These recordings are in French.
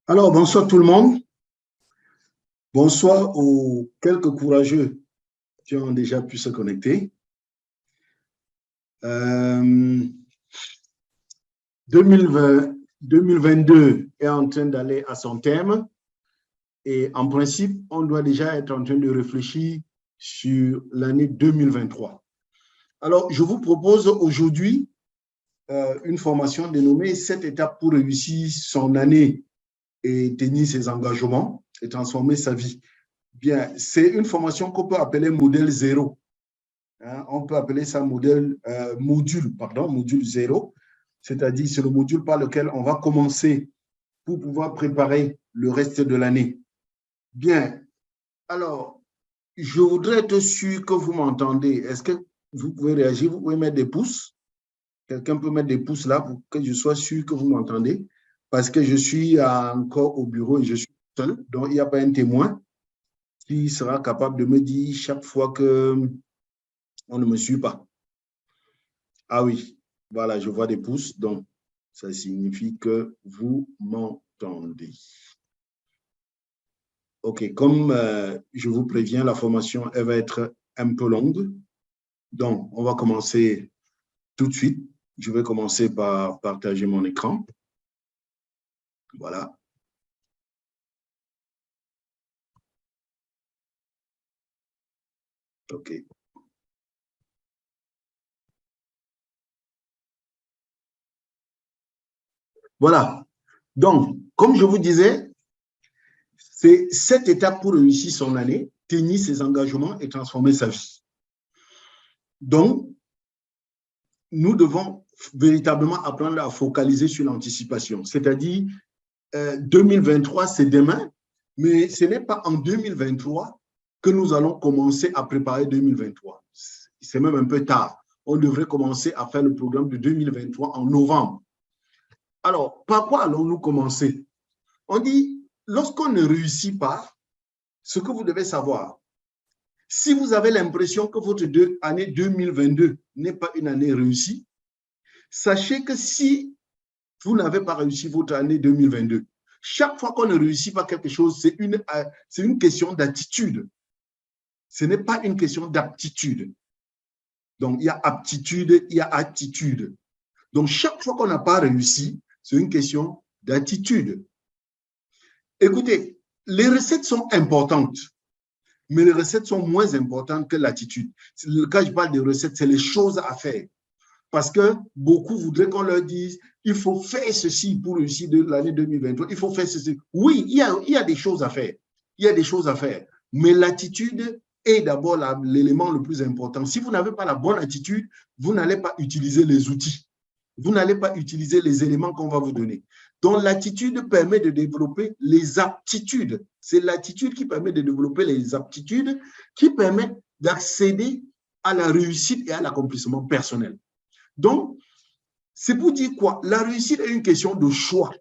Alors, bonsoir tout le monde. Bonsoir aux quelques courageux qui ont déjà pu se connecter. 2020, 2022 est en train d'aller à son terme et en principe, on doit déjà être en train de réfléchir sur l'année 2023. Alors, je vous propose aujourd'hui une formation dénommée « 7 étapes pour réussir son année et tenir ses engagements et transformer sa vie ». Bien, c'est une formation qu'on peut appeler modèle zéro. Hein, on peut appeler ça modèle, module zéro, c'est-à-dire c'est le module par lequel on va commencer pour pouvoir préparer le reste de l'année. Bien, alors, je voudrais être sûr que vous m'entendez. Est-ce que vous pouvez réagir? Vous pouvez mettre des pouces. Quelqu'un peut mettre des pouces là pour que je sois sûr que vous m'entendez. Parce que je suis encore au bureau et je suis seul, donc il n'y a pas un témoin qui sera capable de me dire chaque fois qu'on ne me suit pas. Ah oui, voilà, je vois des pouces, donc ça signifie que vous m'entendez. OK, comme je vous préviens, la formation, elle va être un peu longue. Donc, on va commencer tout de suite. Je vais commencer par partager mon écran. Voilà. OK. Voilà. Donc, comme je vous disais, c'est 7 étapes pour réussir son année, tenir ses engagements et transformer sa vie. Donc, nous devons véritablement apprendre à focaliser sur l'anticipation. C'est-à-dire, 2023, c'est demain, mais ce n'est pas en 2023 que nous allons commencer à préparer 2023. C'est même un peu tard. On devrait commencer à faire le programme de 2023 en novembre. Alors, par quoi allons-nous commencer? On dit, lorsqu'on ne réussit pas, ce que vous devez savoir, si vous avez l'impression que votre année 2022 n'est pas une année réussie, sachez que si vous n'avez pas réussi votre année 2022, chaque fois qu'on ne réussit pas quelque chose, c'est une question d'attitude. Ce n'est pas une question d'aptitude. Donc, il y a aptitude, il y a attitude. Donc, chaque fois qu'on n'a pas réussi, c'est une question d'attitude. Écoutez, les recettes sont importantes, mais les recettes sont moins importantes que l'attitude. Quand je parle de recettes, c'est les choses à faire. Parce que beaucoup voudraient qu'on leur dise il faut faire ceci pour réussir de l'année 2023, il faut faire ceci. Oui, il y a des choses à faire. Il y a des choses à faire. Mais l'attitude est d'abord l'élément le plus important. Si vous n'avez pas la bonne attitude, vous n'allez pas utiliser les outils. Vous n'allez pas utiliser les éléments qu'on va vous donner. Donc, l'attitude permet de développer les aptitudes. C'est l'attitude qui permet de développer les aptitudes qui permettent d'accéder à la réussite et à l'accomplissement personnel. Donc, c'est pour dire quoi? La réussite est une question de choix.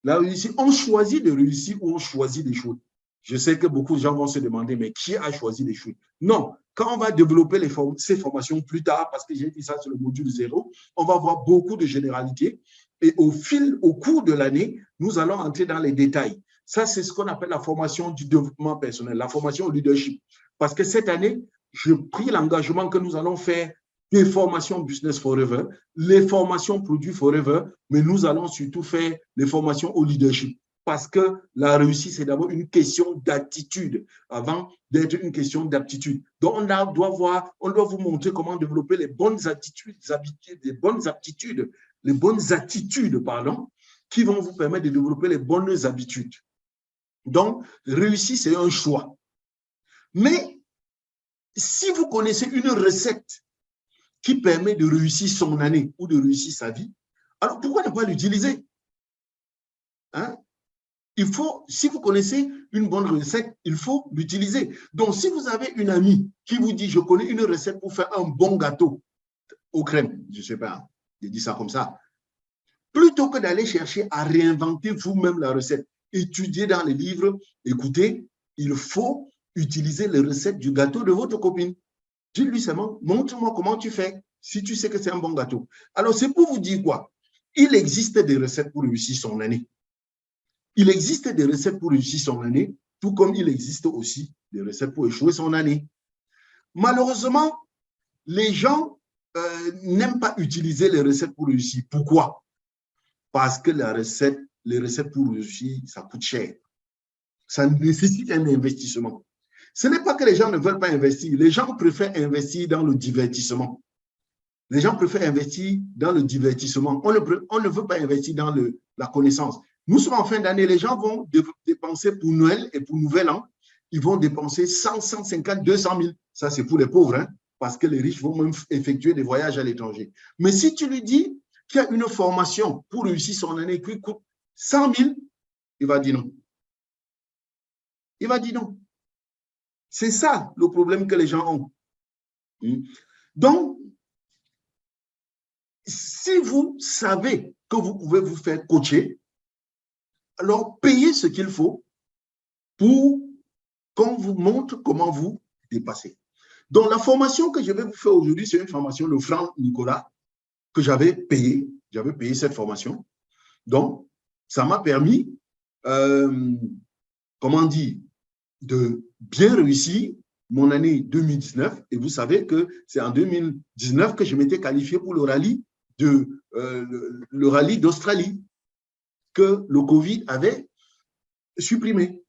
La réussite, on choisit de réussir ou on choisit d'échouer. Je sais que beaucoup de gens vont se demander, mais qui a choisi d'échouer? Non, quand on va développer ces formations plus tard, parce que j'ai dit ça sur le module 0, on va voir beaucoup de généralités et au cours de l'année, nous allons entrer dans les détails. Ça, c'est ce qu'on appelle la formation du développement personnel, la formation au leadership. Parce que cette année, je pris l'engagement que nous allons faire des formations Business Forever, les formations Produits Forever, mais nous allons surtout faire les formations au leadership. Parce que la réussite, c'est d'abord une question d'attitude avant d'être une question d'aptitude. Donc, on doit vous montrer comment développer les bonnes attitudes, qui vont vous permettre de développer les bonnes habitudes. Donc, réussir, c'est un choix. Mais si vous connaissez une recette qui permet de réussir son année ou de réussir sa vie, alors pourquoi ne pas l'utiliser? Hein? Si vous connaissez une bonne recette, il faut l'utiliser. Donc, si vous avez une amie qui vous dit, je connais une recette pour faire un bon gâteau aux crèmes, je ne sais pas, je dis ça comme ça, plutôt que d'aller chercher à réinventer vous-même la recette, étudier dans les livres, écoutez, il faut utiliser les recettes du gâteau de votre copine. Dis-lui seulement, montre-moi comment tu fais, si tu sais que c'est un bon gâteau. Alors, c'est pour vous dire quoi? Il existe des recettes pour réussir son année. il existe des recettes pour réussir son année, tout comme il existe aussi des recettes pour échouer son année. Malheureusement, les gens n'aiment pas utiliser les recettes pour réussir. Pourquoi? Parce que les recettes pour réussir, ça coûte cher. Ça nécessite un investissement. Ce n'est pas que les gens ne veulent pas investir. Les gens préfèrent investir dans le divertissement. Les gens préfèrent investir dans le divertissement. On ne veut pas investir dans la connaissance. Nous sommes en fin d'année, les gens vont dépenser pour Noël et pour Nouvel An, ils vont dépenser 100, 150, 200 000. Ça, c'est pour les pauvres, hein, parce que les riches vont même effectuer des voyages à l'étranger. Mais si tu lui dis qu'il y a une formation pour réussir son année qui coûte 100 000, il va dire non. Il va dire non. C'est ça le problème que les gens ont. Donc, si vous savez que vous pouvez vous faire coacher, alors payez ce qu'il faut pour qu'on vous montre comment vous dépasser. Donc, la formation que je vais vous faire aujourd'hui, c'est une formation de Franck Nicolas que j'avais payé. J'avais payé cette formation. Donc, ça m'a permis, comment dire, de bien réussir mon année 2019. Et vous savez que c'est en 2019 que je m'étais qualifié pour le rallye d'Australie que le Covid avait supprimé.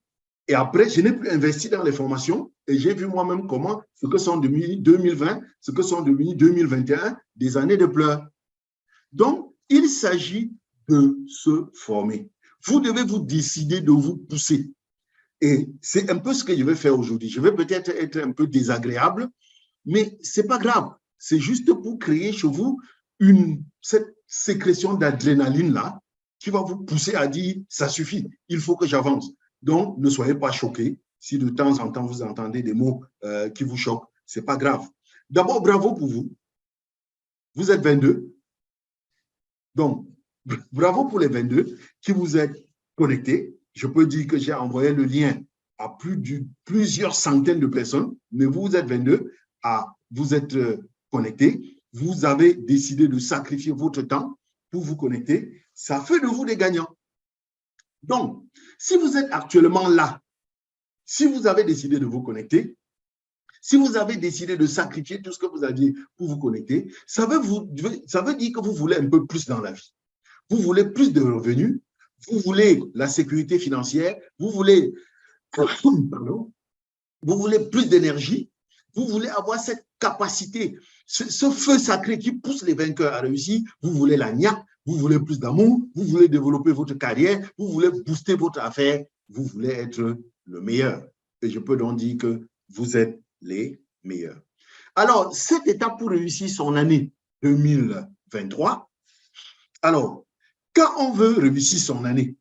Et après, je n'ai plus investi dans les formations et j'ai vu moi-même comment ce que sont devenus 2020, ce que sont devenus 2021, des années de pleurs. Donc, il s'agit de se former. Vous devez vous décider de vous pousser. Et c'est un peu ce que je vais faire aujourd'hui. Je vais peut-être être un peu désagréable, mais ce n'est pas grave. C'est juste pour créer chez vous cette sécrétion d'adrénaline-là qui va vous pousser à dire « ça suffit, il faut que j'avance ». Donc, ne soyez pas choqués si de temps en temps vous entendez des mots qui vous choquent. Ce n'est pas grave. D'abord, bravo pour vous. Vous êtes 22. Donc, bravo pour les 22 qui vous êtes connectés. Je peux dire que j'ai envoyé le lien à plusieurs centaines de personnes, mais vous êtes 22 à vous être connectés. Vous avez décidé de sacrifier votre temps pour vous connecter. Ça fait de vous des gagnants. Donc, si vous êtes actuellement là, si vous avez décidé de vous connecter, si vous avez décidé de sacrifier tout ce que vous aviez pour vous connecter, ça veut dire que vous voulez un peu plus dans la vie. Vous voulez plus de revenus, vous voulez la sécurité financière, vous voulez plus d'énergie, vous voulez avoir cette capacité, ce feu sacré qui pousse les vainqueurs à réussir, vous voulez la niaque, vous voulez plus d'amour, vous voulez développer votre carrière, vous voulez booster votre affaire, vous voulez être le meilleur. Et je peux donc dire que vous êtes les meilleurs. Alors, cette étape pour réussir son année 2023, alors, quand on veut réussir son année,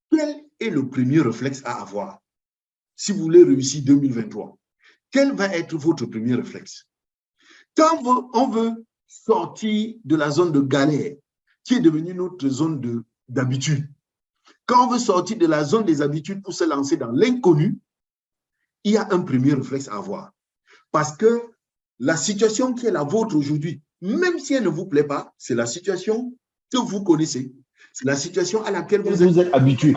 quel est le premier réflexe à avoir? Si vous voulez réussir 2023, quel va être votre premier réflexe? Quand on veut sortir de la zone de galère, qui est devenue notre zone d'habitude, quand on veut sortir de la zone des habitudes pour se lancer dans l'inconnu, il y a un premier réflexe à avoir. Parce que la situation qui est la vôtre aujourd'hui, même si elle ne vous plaît pas, c'est la situation que vous connaissez. C'est la situation à laquelle vous êtes habitué.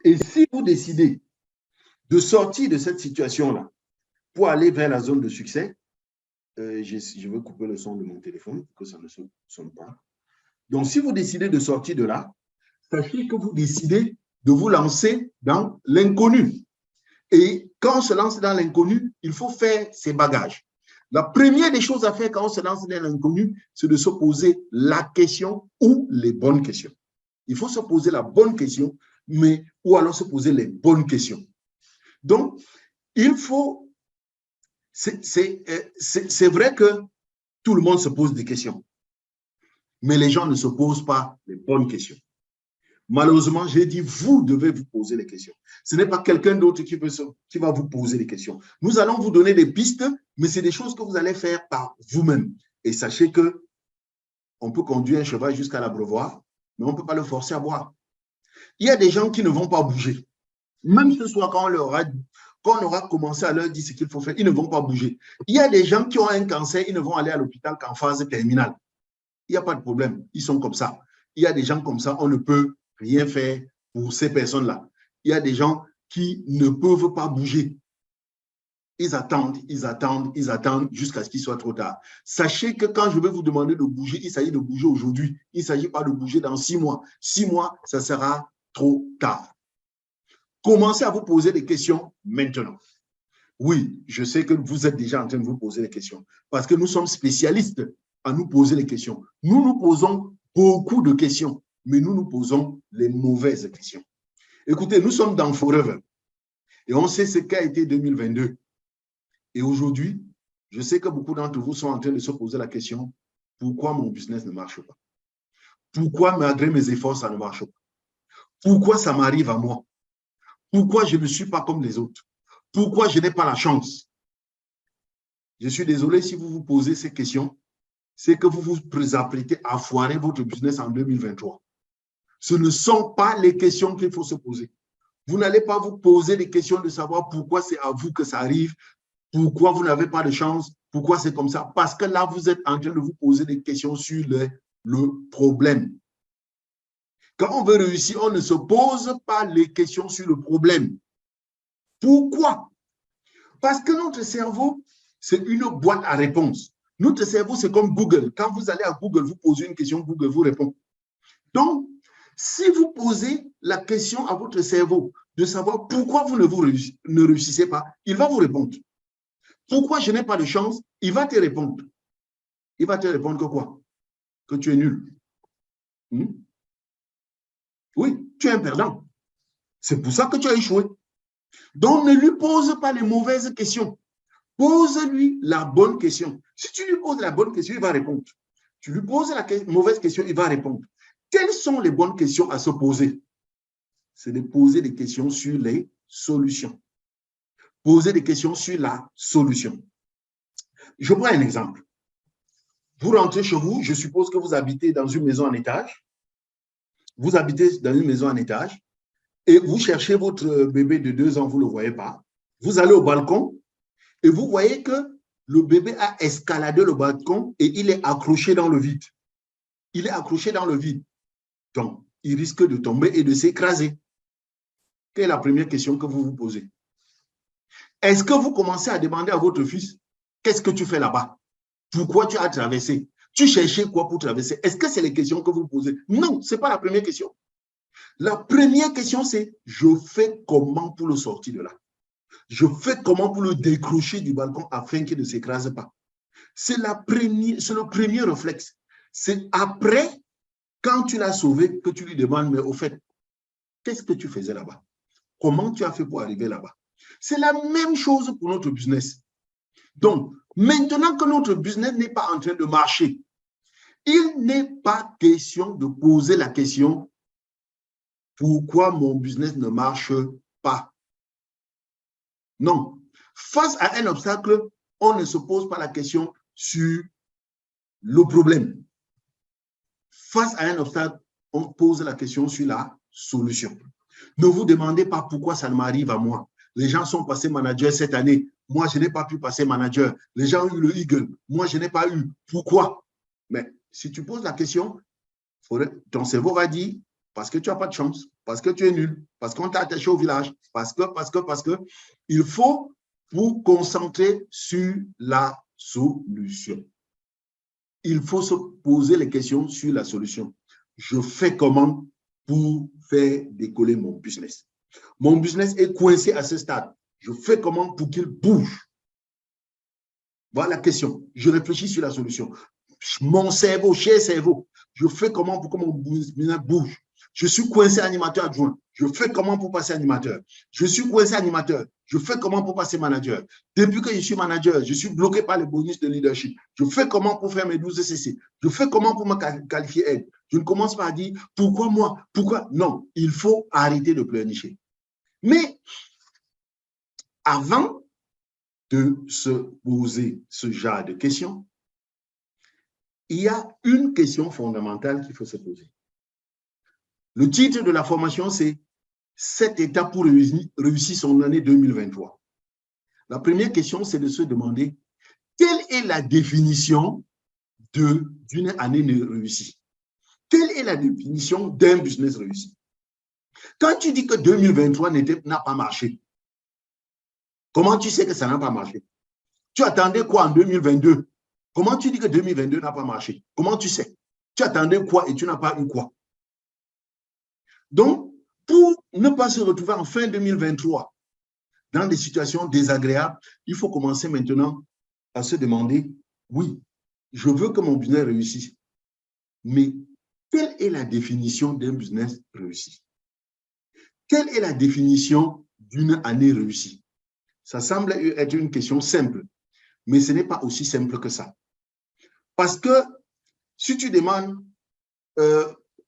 Et si vous décidez de sortir de cette situation-là pour aller vers la zone de succès, je vais couper le son de mon téléphone pour que ça ne sonne pas. Donc, si vous décidez de sortir de là, sachez que vous décidez de vous lancer dans l'inconnu. Et quand on se lance dans l'inconnu, il faut faire ses bagages. La première des choses à faire quand on se lance dans l'inconnu, c'est de se poser la question ou les bonnes questions. Il faut se poser la bonne question, ou alors se poser les bonnes questions. Donc, il faut... C'est vrai que tout le monde se pose des questions, mais les gens ne se posent pas les bonnes questions. Malheureusement, j'ai dit, vous devez vous poser les questions. Ce n'est pas quelqu'un d'autre qui va vous poser les questions. Nous allons vous donner des pistes, mais c'est des choses que vous allez faire par vous-même. Et sachez qu'on peut conduire un cheval jusqu'à l'abreuvoir, mais on ne peut pas le forcer à boire. Il y a des gens qui ne vont pas bouger. Même ce soir, quand on aura commencé à leur dire ce qu'il faut faire, ils ne vont pas bouger. Il y a des gens qui ont un cancer, ils ne vont aller à l'hôpital qu'en phase terminale. Il n'y a pas de problème, ils sont comme ça. Il y a des gens comme ça, on ne peut rien faire pour ces personnes-là. Il y a des gens qui ne peuvent pas bouger. Ils attendent jusqu'à ce qu'il soit trop tard. Sachez que quand je vais vous demander de bouger, il s'agit de bouger aujourd'hui. Il ne s'agit pas de bouger dans 6 mois. 6 mois, ça sera trop tard. Commencez à vous poser des questions maintenant. Oui, je sais que vous êtes déjà en train de vous poser des questions parce que nous sommes spécialistes à nous poser les questions. Nous nous posons beaucoup de questions, mais nous nous posons les mauvaises questions. Écoutez, nous sommes dans Forever et on sait ce qu'a été 2022. Et aujourd'hui, je sais que beaucoup d'entre vous sont en train de se poser la question, pourquoi mon business ne marche pas? Pourquoi, malgré mes efforts, ça ne marche pas? Pourquoi ça m'arrive à moi? Pourquoi je ne suis pas comme les autres? Pourquoi je n'ai pas la chance? Je suis désolé si vous vous posez ces questions, c'est que vous vous apprêtez à foirer votre business en 2023. Ce ne sont pas les questions qu'il faut se poser. Vous n'allez pas vous poser des questions de savoir pourquoi c'est à vous que ça arrive, pourquoi vous n'avez pas de chance, pourquoi c'est comme ça. Parce que là, vous êtes en train de vous poser des questions sur le problème. Quand on veut réussir, on ne se pose pas les questions sur le problème. Pourquoi? Parce que notre cerveau, c'est une boîte à réponses. Notre cerveau, c'est comme Google. Quand vous allez à Google, vous posez une question, Google vous répond. Donc, si vous posez la question à votre cerveau de savoir pourquoi vous ne réussissez pas, il va vous répondre. Pourquoi je n'ai pas de chance, il va te répondre. Il va te répondre que quoi? Que tu es nul. Oui, tu es un perdant. C'est pour ça que tu as échoué. Donc, ne lui pose pas les mauvaises questions. Pose-lui la bonne question. Si tu lui poses la bonne question, il va répondre. Tu lui poses la mauvaise question, il va répondre. Quelles sont les bonnes questions à se poser? C'est de poser des questions sur les solutions. Poser des questions sur la solution. Je prends un exemple. Vous rentrez chez vous, je suppose que vous habitez dans une maison en étage. Vous habitez dans une maison en étage et vous cherchez votre bébé de 2 ans, vous ne le voyez pas. Vous allez au balcon et vous voyez que le bébé a escaladé le balcon et il est accroché dans le vide. Il est accroché dans le vide. Donc, il risque de tomber et de s'écraser. Quelle est la première question que vous vous posez? Est-ce que vous commencez à demander à votre fils, qu'est-ce que tu fais là-bas? Pourquoi tu as traversé? Tu cherchais quoi pour traverser? Est-ce que c'est les questions que vous posez? Non, ce n'est pas la première question. La première question, c'est je fais comment pour le sortir de là? Je fais comment pour le décrocher du balcon afin qu'il ne s'écrase pas? C'est le premier réflexe. C'est après, quand tu l'as sauvé, que tu lui demandes, mais au fait, qu'est-ce que tu faisais là-bas? Comment tu as fait pour arriver là-bas? C'est la même chose pour notre business. Donc, maintenant que notre business n'est pas en train de marcher, il n'est pas question de poser la question pourquoi mon business ne marche pas. Non. Face à un obstacle, on ne se pose pas la question sur le problème. Face à un obstacle, on pose la question sur la solution. Ne vous demandez pas pourquoi ça ne m'arrive à moi. Les gens sont passés manager cette année. Moi, je n'ai pas pu passer manager. Les gens ont eu le Eagle. Moi, je n'ai pas eu. Pourquoi? Mais si tu poses la question, ton cerveau va dire parce que tu n'as pas de chance, parce que tu es nul, parce qu'on t'a attaché au village, parce que. Il faut vous concentrer sur la solution. Il faut se poser les questions sur la solution. Je fais comment pour faire décoller mon business? Mon business est coincé à ce stade. Je fais comment pour qu'il bouge? Voilà la question. Je réfléchis sur la solution. Mon cerveau, cher cerveau, je fais comment pour que mon business bouge? Je suis coincé animateur adjoint. Je fais comment pour passer animateur? Je suis coincé animateur. Je fais comment pour passer manager? Depuis que je suis manager, je suis bloqué par les bonus de leadership. Je fais comment pour faire mes 12 CC? Je fais comment pour me qualifier aide? Je ne commence pas à dire pourquoi moi? Pourquoi? Non, il faut arrêter de pleurnicher. Mais avant de se poser ce genre de questions, il y a une question fondamentale qu'il faut se poser. Le titre de la formation, c'est « 7 étapes pour réussir son année 2023 ». La première question, c'est de se demander quelle est la définition d'une année réussie? Quelle est la définition d'un business réussi? Quand tu dis que 2023 n'a pas marché, comment tu sais que ça n'a pas marché? Tu attendais quoi en 2022? Comment tu dis que 2022 n'a pas marché? Comment tu sais? Tu attendais quoi et tu n'as pas eu quoi? Donc, pour ne pas se retrouver en fin 2023 dans des situations désagréables, il faut commencer maintenant à se demander, oui, je veux que mon business réussisse, mais quelle est la définition d'un business réussi? Quelle est la définition d'une année réussie? Ça semble être une question simple, mais ce n'est pas aussi simple que ça. Parce que si tu demandes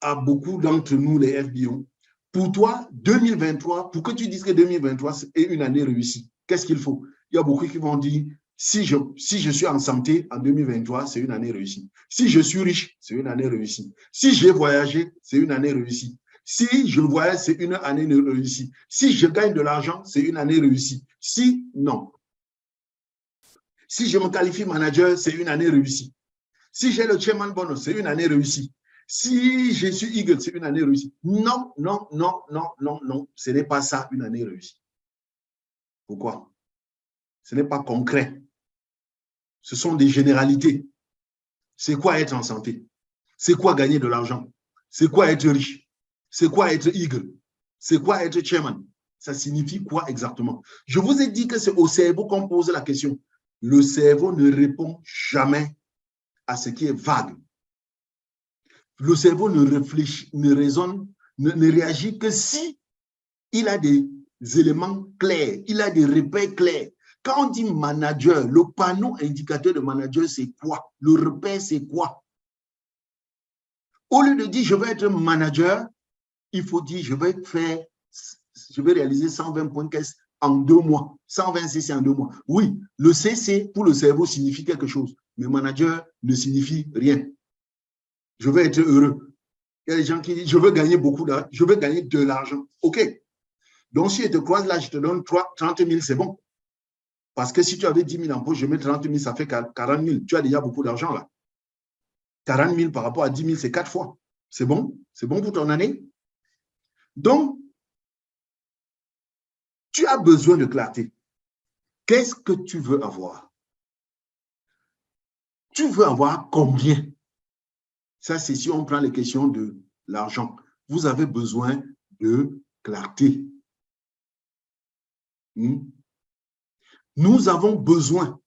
à beaucoup d'entre nous, les FBO, pour toi, 2023, pour que tu dises que 2023 est une année réussie, qu'est-ce qu'il faut? Il y a beaucoup qui vont dire, si je suis en santé en 2023, c'est une année réussie. Si je suis riche, c'est une année réussie. Si j'ai voyagé, c'est une année réussie. Si je voyage, c'est une année réussie. Si je gagne de l'argent, c'est une année réussie. Si, non. Si je me qualifie manager, c'est une année réussie. Si j'ai le chairman bonus, c'est une année réussie. Si je suis Eagle, c'est une année réussie. Non, non, non, non, non, non. Ce n'est pas ça, une année réussie. Pourquoi? Ce n'est pas concret. Ce sont des généralités. C'est quoi être en santé? C'est quoi gagner de l'argent? C'est quoi être riche? C'est quoi être Eagle? C'est quoi être chairman? Ça signifie quoi exactement? Je vous ai dit que c'est au cerveau qu'on pose la question. Le cerveau ne répond jamais à ce qui est vague. Le cerveau ne réfléchit, ne raisonne, ne réagit que si il a des éléments clairs, il a des repères clairs. Quand on dit manager, le panneau indicateur de manager, c'est quoi? Le repère, c'est quoi? Au lieu de dire je vais être manager, il faut dire je vais réaliser 120 points caisse en 2 mois, 120 CC en 2 mois. Oui, le CC pour le cerveau signifie quelque chose, mais manager ne signifie rien. Je vais être heureux. Il y a des gens qui disent, je veux gagner beaucoup d'argent, je veux gagner de l'argent. OK. Donc, si je te croise là, je te donne 30 000, c'est bon. Parce que si tu avais 10 000 en poche, je mets 30 000, ça fait 40 000. Tu as déjà beaucoup d'argent là. 40 000 par rapport à 10 000, c'est 4 fois. C'est bon? C'est bon pour ton année? Donc, tu as besoin de clarté. Qu'est-ce que tu veux avoir? Tu veux avoir combien? Ça, c'est si on prend les questions de l'argent. Vous avez besoin de clarté. Nous avons besoin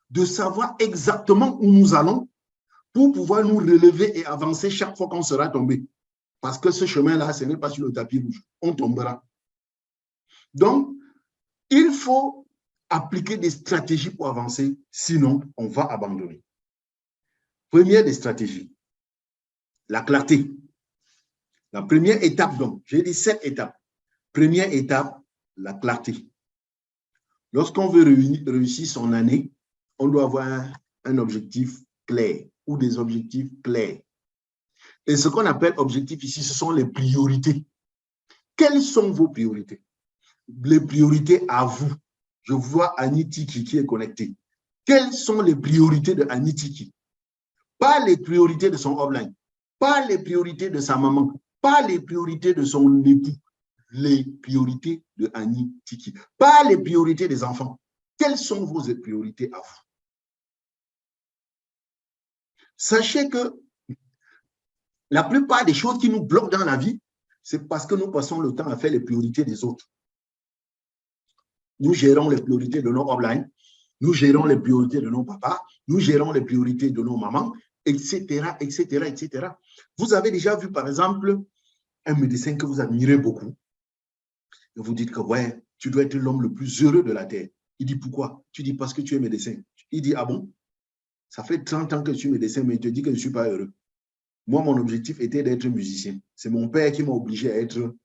de savoir exactement où nous allons pour pouvoir nous relever et avancer chaque fois qu'on sera tombé. Parce que ce chemin-là, ce n'est pas sur le tapis rouge. On tombera. Donc, il faut appliquer des stratégies pour avancer, sinon on va abandonner. Première des stratégies, la clarté. La première étape, donc, j'ai dit 7 étapes. Première étape, la clarté. Lorsqu'on veut réussir son année, on doit avoir un objectif clair ou des objectifs clairs. Et ce qu'on appelle objectifs ici, ce sont les priorités. Quelles sont vos priorités? Les priorités à vous. Je vois Annie Tiki qui est connectée. Quelles sont les priorités de Annie Tiki? Pas les priorités de son offline, pas les priorités de sa maman, pas les priorités de son époux, les priorités de Annie Tiki, pas les priorités des enfants. Quelles sont vos priorités à vous? Sachez que la plupart des choses qui nous bloquent dans la vie, c'est parce que nous passons le temps à faire les priorités des autres. Nous gérons les priorités de nos offline, nous gérons les priorités de nos papas, nous gérons les priorités de nos mamans, etc., etc., etc. Vous avez déjà vu, par exemple, un médecin que vous admirez beaucoup, et vous dites que, ouais, tu dois être l'homme le plus heureux de la Terre. Il dit, pourquoi? Tu dis, parce que tu es médecin. Il dit, ah bon? Ça fait 30 ans que je suis médecin, mais il te dit que je ne suis pas heureux. Moi, mon objectif était d'être musicien. C'est mon père qui m'a obligé à être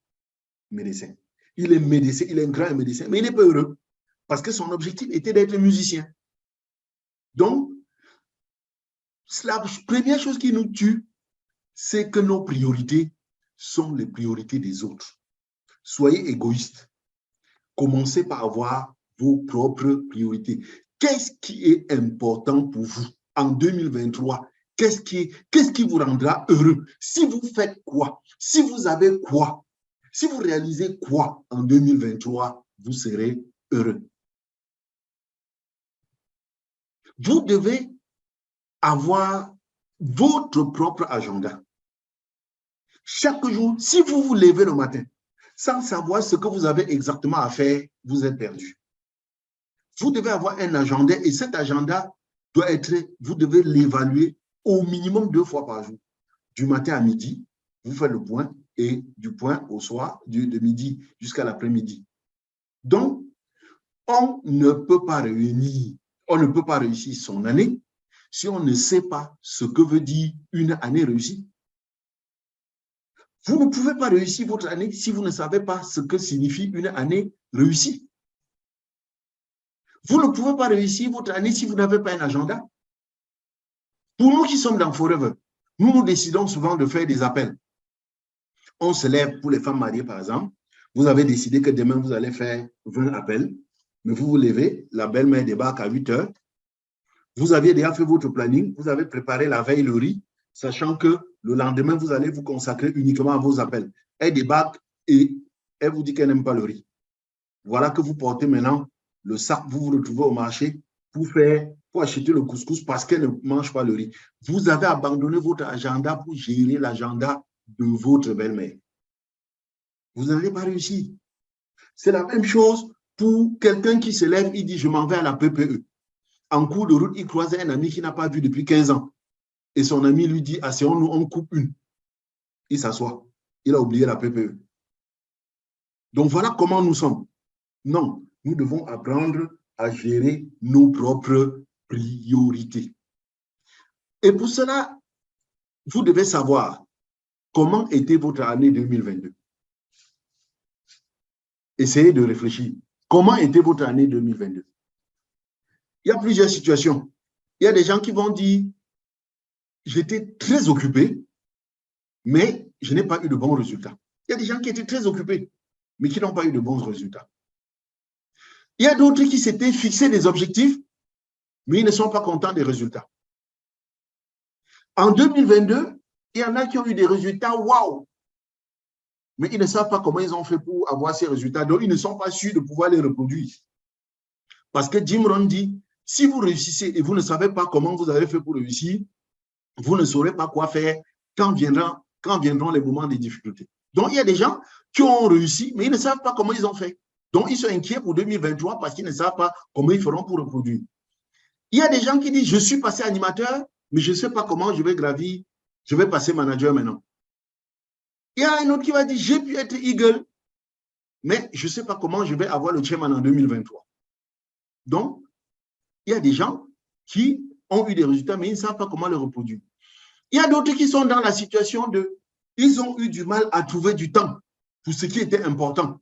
médecin. Il est médecin, il est un grand médecin, mais il n'est pas heureux parce que son objectif était d'être musicien. Donc, la première chose qui nous tue, c'est que nos priorités sont les priorités des autres. Soyez égoïstes. Commencez par avoir vos propres priorités. Qu'est-ce qui est important pour vous en 2023? Qu'est-ce qui vous rendra heureux? Si vous faites quoi? Si vous avez quoi? Si vous réalisez quoi en 2023, vous serez heureux. Vous devez avoir votre propre agenda. Chaque jour, si vous vous levez le matin, sans savoir ce que vous avez exactement à faire, vous êtes perdu. Vous devez avoir un agenda et cet agenda doit être, vous devez l'évaluer au minimum 2 fois par jour. Du matin à midi, vous faites le point et du point au soir, de midi jusqu'à l'après-midi. Donc, on ne peut pas réussir son année si on ne sait pas ce que veut dire une année réussie. Vous ne pouvez pas réussir votre année si vous ne savez pas ce que signifie une année réussie. Vous ne pouvez pas réussir votre année si vous n'avez pas un agenda. Pour nous qui sommes dans Forever, nous décidons souvent de faire des appels. On se lève pour les femmes mariées, par exemple. Vous avez décidé que demain, vous allez faire 20 appels, mais vous vous levez, la belle-mère débarque à 8 heures. Vous aviez déjà fait votre planning, vous avez préparé la veille le riz, sachant que le lendemain, vous allez vous consacrer uniquement à vos appels. Elle débarque et elle vous dit qu'elle n'aime pas le riz. Voilà que vous portez maintenant le sac, vous vous retrouvez au marché pour acheter le couscous parce qu'elle ne mange pas le riz. Vous avez abandonné votre agenda pour gérer l'agenda de votre belle-mère. Vous n'allez pas réussir. C'est la même chose pour quelqu'un qui se lève, il dit « je m'en vais à la PPE ». En cours de route, il croise un ami qu'il n'a pas vu depuis 15 ans. Et son ami lui dit « asseyons-nous, on coupe une ». Il s'assoit. Il a oublié la PPE. Donc voilà comment nous sommes. Non, nous devons apprendre à gérer nos propres priorités. Et pour cela, vous devez savoir comment était votre année 2022. Essayez de réfléchir. Comment était votre année 2022? Il y a plusieurs situations. Il y a des gens qui vont dire « j'étais très occupé, mais je n'ai pas eu de bons résultats ». Il y a des gens qui étaient très occupés, mais qui n'ont pas eu de bons résultats. Il y a d'autres qui s'étaient fixés des objectifs, mais ils ne sont pas contents des résultats. En 2022, il y en a qui ont eu des résultats, waouh! Mais ils ne savent pas comment ils ont fait pour avoir ces résultats, donc ils ne sont pas sûrs de pouvoir les reproduire. Parce que Jim Rohn dit, si vous réussissez et vous ne savez pas comment vous avez fait pour réussir, vous ne saurez pas quoi faire quand viendront les moments de difficulté. Donc, il y a des gens qui ont réussi, mais ils ne savent pas comment ils ont fait. Donc, ils sont inquiets pour 2023 parce qu'ils ne savent pas comment ils feront pour reproduire. Il y a des gens qui disent, je suis passé animateur, mais je ne sais pas comment je vais gravir, je vais passer manager maintenant. Il y a un autre qui va dire, j'ai pu être Eagle, mais je ne sais pas comment je vais avoir le chairman en 2023. Donc, il y a des gens qui ont eu des résultats, mais ils ne savent pas comment les reproduire. Il y a d'autres qui sont dans la situation de, ils ont eu du mal à trouver du temps pour ce qui était important.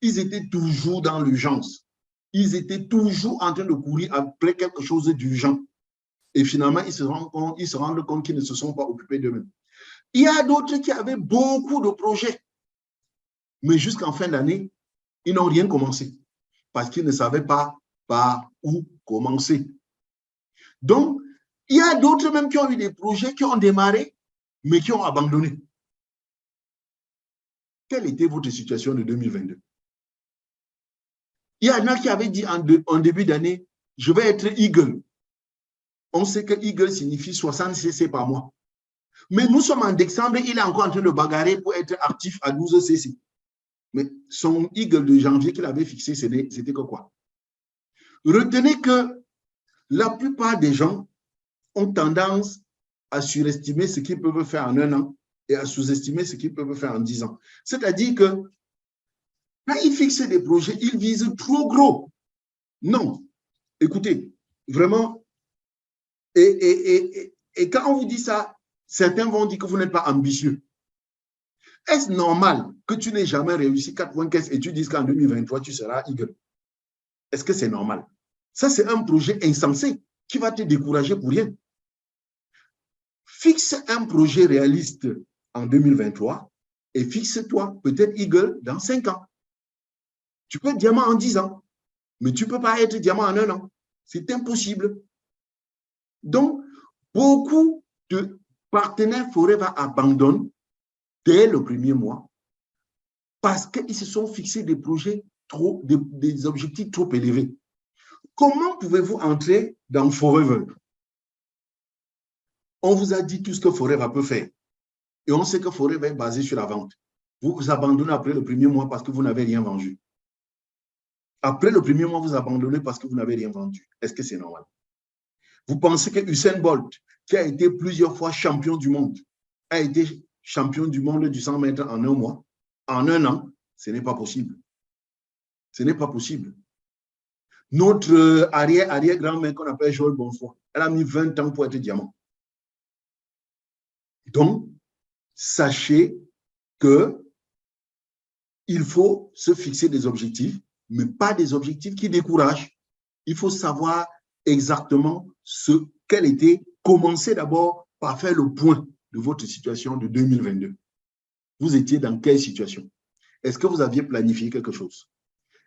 Ils étaient toujours dans l'urgence. Ils étaient toujours en train de courir après quelque chose d'urgent. Et finalement, ils se rendent compte qu'ils ne se sont pas occupés d'eux-mêmes. Il y a d'autres qui avaient beaucoup de projets, mais jusqu'en fin d'année, ils n'ont rien commencé parce qu'ils ne savaient pas par où commencer. Donc, il y a d'autres même qui ont eu des projets qui ont démarré, mais qui ont abandonné. Quelle était votre situation de 2022? Il y en a qui avaient dit en début d'année, je vais être Eagle. On sait que Eagle signifie 60 cc par mois. Mais nous sommes en décembre, il est encore en train de bagarrer pour être actif à 12 cc. Mais son Eagle de janvier qu'il avait fixé, c'était que quoi? Retenez que la plupart des gens ont tendance à surestimer ce qu'ils peuvent faire en 1 an et à sous-estimer ce qu'ils peuvent faire en 10 ans. C'est-à-dire que quand ils fixent des projets, ils visent trop gros. Non. Écoutez, vraiment, et quand on vous dit ça, certains vont dire que vous n'êtes pas ambitieux. Est-ce normal que tu n'aies jamais réussi 4.15 et tu dises qu'en 2023, tu seras Eagle? Est-ce que c'est normal? Ça, c'est un projet insensé qui va te décourager pour rien. Fixe un projet réaliste en 2023 et fixe-toi peut-être Eagle dans 5 ans. Tu peux être diamant en 10 ans, mais tu ne peux pas être diamant en 1 an. C'est impossible. Donc, beaucoup de partenaires Forever abandonnent dès le premier mois parce qu'ils se sont fixés des projets des objectifs trop élevés. Comment pouvez-vous entrer dans Forever? On vous a dit tout ce que Forever peut faire. Et on sait que Forever est basé sur la vente. Vous vous abandonnez après le premier mois parce que vous n'avez rien vendu. Après le premier mois, vous abandonnez parce que vous n'avez rien vendu. Est-ce que c'est normal? Vous pensez que Usain Bolt, qui a été plusieurs fois champion du monde, a été champion du monde du 100 mètres en un mois, en un an? Ce n'est pas possible. Ce n'est pas possible. Notre arrière-grand-mère qu'on appelle Joël Bonfoy, elle a mis 20 ans pour être diamant. Donc, sachez qu'il faut se fixer des objectifs, mais pas des objectifs qui découragent. Il faut savoir exactement quel était. Commencez d'abord par faire le point de votre situation de 2022. Vous étiez dans quelle situation? Est-ce que vous aviez planifié quelque chose?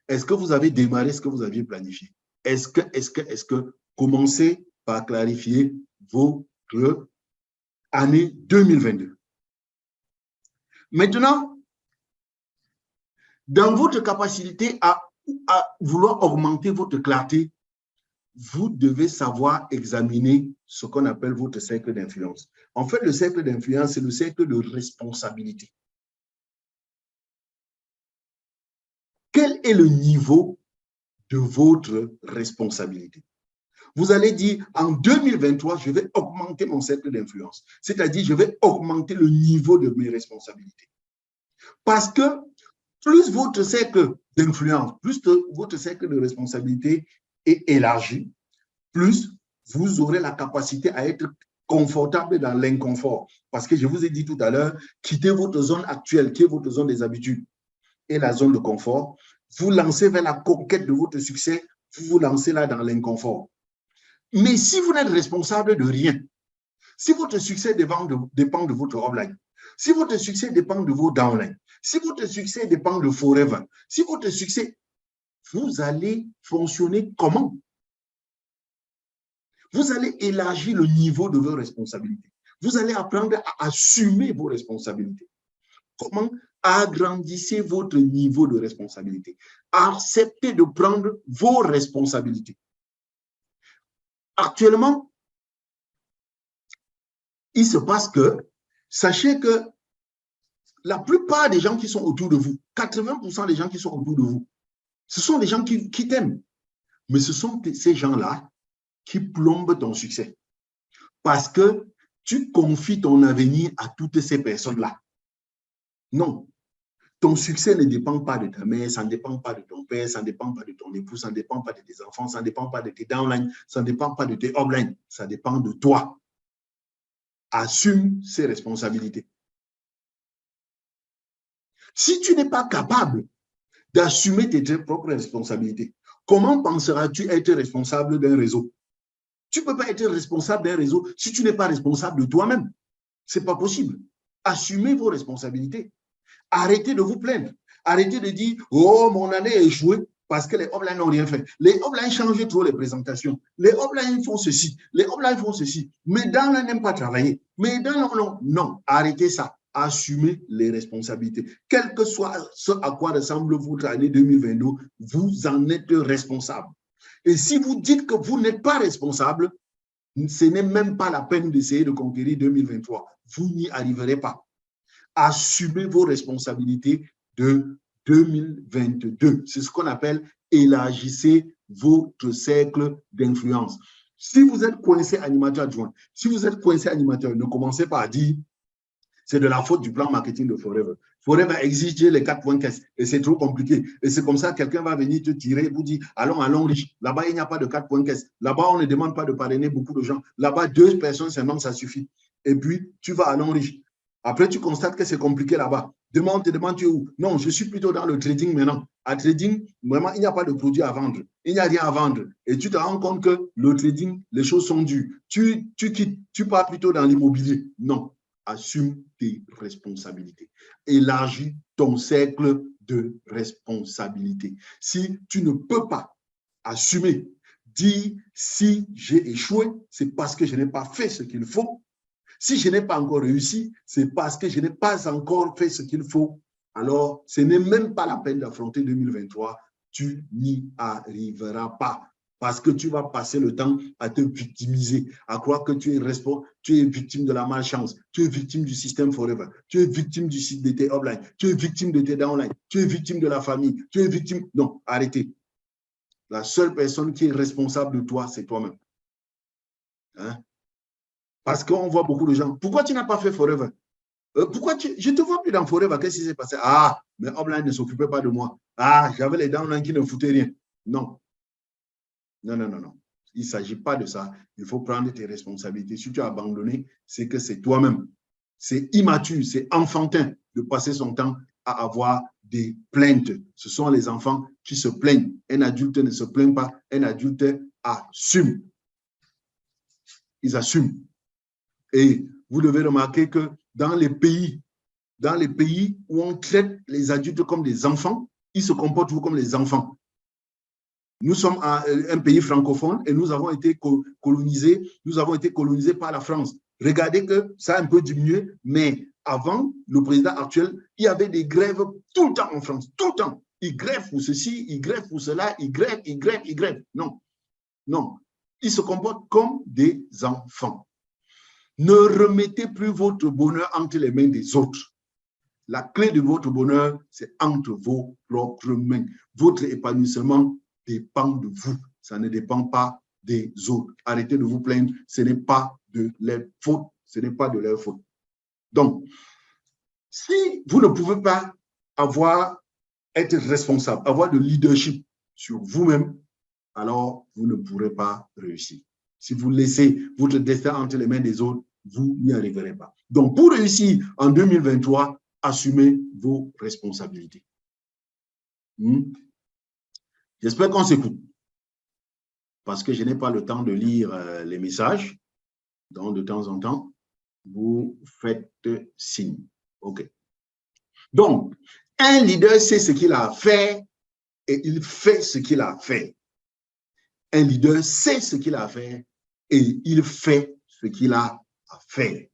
Est-ce que vous avez démarré ce que vous aviez planifié? Est-ce que commencez par clarifier votre année 2022. Maintenant, dans votre capacité à vouloir augmenter votre clarté, vous devez savoir examiner ce qu'on appelle votre cercle d'influence. En fait, le cercle d'influence, c'est le cercle de responsabilité. Quel est le niveau de votre responsabilité? Vous allez dire, en 2023, je vais augmenter mon cercle d'influence. C'est-à-dire, je vais augmenter le niveau de mes responsabilités. Parce que plus votre cercle d'influence, plus votre cercle de responsabilité est élargi, plus vous aurez la capacité à être confortable dans l'inconfort. Parce que je vous ai dit tout à l'heure, quittez votre zone actuelle, qui est votre zone des habitudes et la zone de confort, vous lancez vers la conquête de votre succès, vous vous lancez là dans l'inconfort. Mais si vous n'êtes responsable de rien, si votre succès dépend de votre offline, si votre succès dépend de vos downlines, si votre succès dépend de Forever, si votre succès, vous allez fonctionner comment? Vous allez élargir le niveau de vos responsabilités. Vous allez apprendre à assumer vos responsabilités. Comment? Agrandissez votre niveau de responsabilité. Acceptez de prendre vos responsabilités. Actuellement, il se passe que, sachez que la plupart des gens qui sont autour de vous, 80% des gens qui sont autour de vous, ce sont des gens qui t'aiment. Mais ce sont ces gens-là qui plombent ton succès. Parce que tu confies ton avenir à toutes ces personnes-là. Non. Ton succès ne dépend pas de ta mère, ça ne dépend pas de ton père, ça ne dépend pas de ton époux, ça ne dépend pas de tes enfants, ça ne dépend pas de tes downlines, ça ne dépend pas de tes uplines, ça dépend de toi. Assume ces responsabilités. Si tu n'es pas capable d'assumer tes propres responsabilités, comment penseras-tu être responsable d'un réseau? Tu ne peux pas être responsable d'un réseau si tu n'es pas responsable de toi-même. Ce n'est pas possible. Assumez vos responsabilités. Arrêtez de vous plaindre. Arrêtez de dire « Oh, mon année a échoué parce que les uplines n'ont rien fait. » Les uplines changent trop les présentations. Les uplines font ceci. Les uplines font ceci. Mais dans le n'aime pas travailler. Mais dans le non, arrêtez ça. Assumez les responsabilités. Quel que soit ce à quoi ressemble votre année 2022, vous en êtes responsable. Et si vous dites que vous n'êtes pas responsable, ce n'est même pas la peine d'essayer de conquérir 2023. Vous n'y arriverez pas. Assumez vos responsabilités de 2022. C'est ce qu'on appelle élargissez votre cercle d'influence. Si vous êtes coincé animateur adjoint, si vous êtes coincé animateur, ne commencez pas à dire c'est de la faute du plan marketing de Forever. Forever exige les 4 points caisse et c'est trop compliqué. Et c'est comme ça que quelqu'un va venir te tirer et vous dire allons riche. Là-bas, il n'y a pas de 4 points caisse. Là-bas, on ne demande pas de parrainer beaucoup de gens. Là-bas, 2 personnes seulement, ça suffit. Et puis, tu vas à riche. Après, tu constates que c'est compliqué là-bas. Te demande tu es où? Non, je suis plutôt dans le trading maintenant. À trading, vraiment, il n'y a pas de produit à vendre. Il n'y a rien à vendre. Et tu te rends compte que le trading, les choses sont dures. Tu quittes, tu pars plutôt dans l'immobilier. Non. Assume tes responsabilités. Élargis ton cercle de responsabilité. Si tu ne peux pas assumer, dis si j'ai échoué, c'est parce que je n'ai pas fait ce qu'il faut. Si je n'ai pas encore réussi, c'est parce que je n'ai pas encore fait ce qu'il faut. alors ce n'est même pas la peine d'affronter 2023. Tu n'y arriveras pas. Parce que tu vas passer le temps à te victimiser, à croire que tu es victime de la malchance, tu es victime du système forever, tu es victime du site de tes offline, tu es victime de tes downline, tu es victime de la famille, tu es victime... Non, arrêtez. La seule personne qui est responsable de toi, c'est toi-même. Hein? Parce qu'on voit beaucoup de gens. Pourquoi tu n'as pas fait forever? Je ne te vois plus dans forever. Qu'est-ce qui s'est passé? Ah, mais offline ne s'occupait pas de moi. Ah, j'avais les downline qui ne foutaient rien. Non. Non, non, non, non. Il ne s'agit pas de ça. Il faut prendre tes responsabilités. Si tu as abandonné, c'est que c'est toi-même. C'est immature, c'est enfantin de passer son temps à avoir des plaintes. Ce sont les enfants qui se plaignent. Un adulte ne se plaint pas. Un adulte assume. Ils assument. Et vous devez remarquer que dans les pays où on traite les adultes comme des enfants, ils se comportent toujours comme les enfants. Nous sommes un pays francophone et nous avons été colonisés par la France. Regardez que ça a un peu diminué, mais avant le président actuel, il y avait des grèves tout le temps en France, tout le temps. Ils grèvent pour ceci, ils grèvent pour cela, ils grèvent. Non, non. Ils se comportent comme des enfants. Ne remettez plus votre bonheur entre les mains des autres. La clé de votre bonheur, c'est entre vos propres mains. Votre épanouissement dépend de vous. Ça ne dépend pas des autres. Arrêtez de vous plaindre. Ce n'est pas de leur faute. Ce n'est pas de leur faute. Donc, si vous ne pouvez pas être responsable, avoir de leadership sur vous-même, alors vous ne pourrez pas réussir. Si vous laissez votre destin entre les mains des autres, vous n'y arriverez pas. Donc, pour réussir en 2023, assumez vos responsabilités. J'espère qu'on s'écoute. Parce que je n'ai pas le temps de lire les messages. Donc, de temps en temps, vous faites signe. OK. Donc, un leader sait ce qu'il a à faire et il fait ce qu'il a à faire. Un leader sait ce qu'il a à faire et il fait ce qu'il a à faire.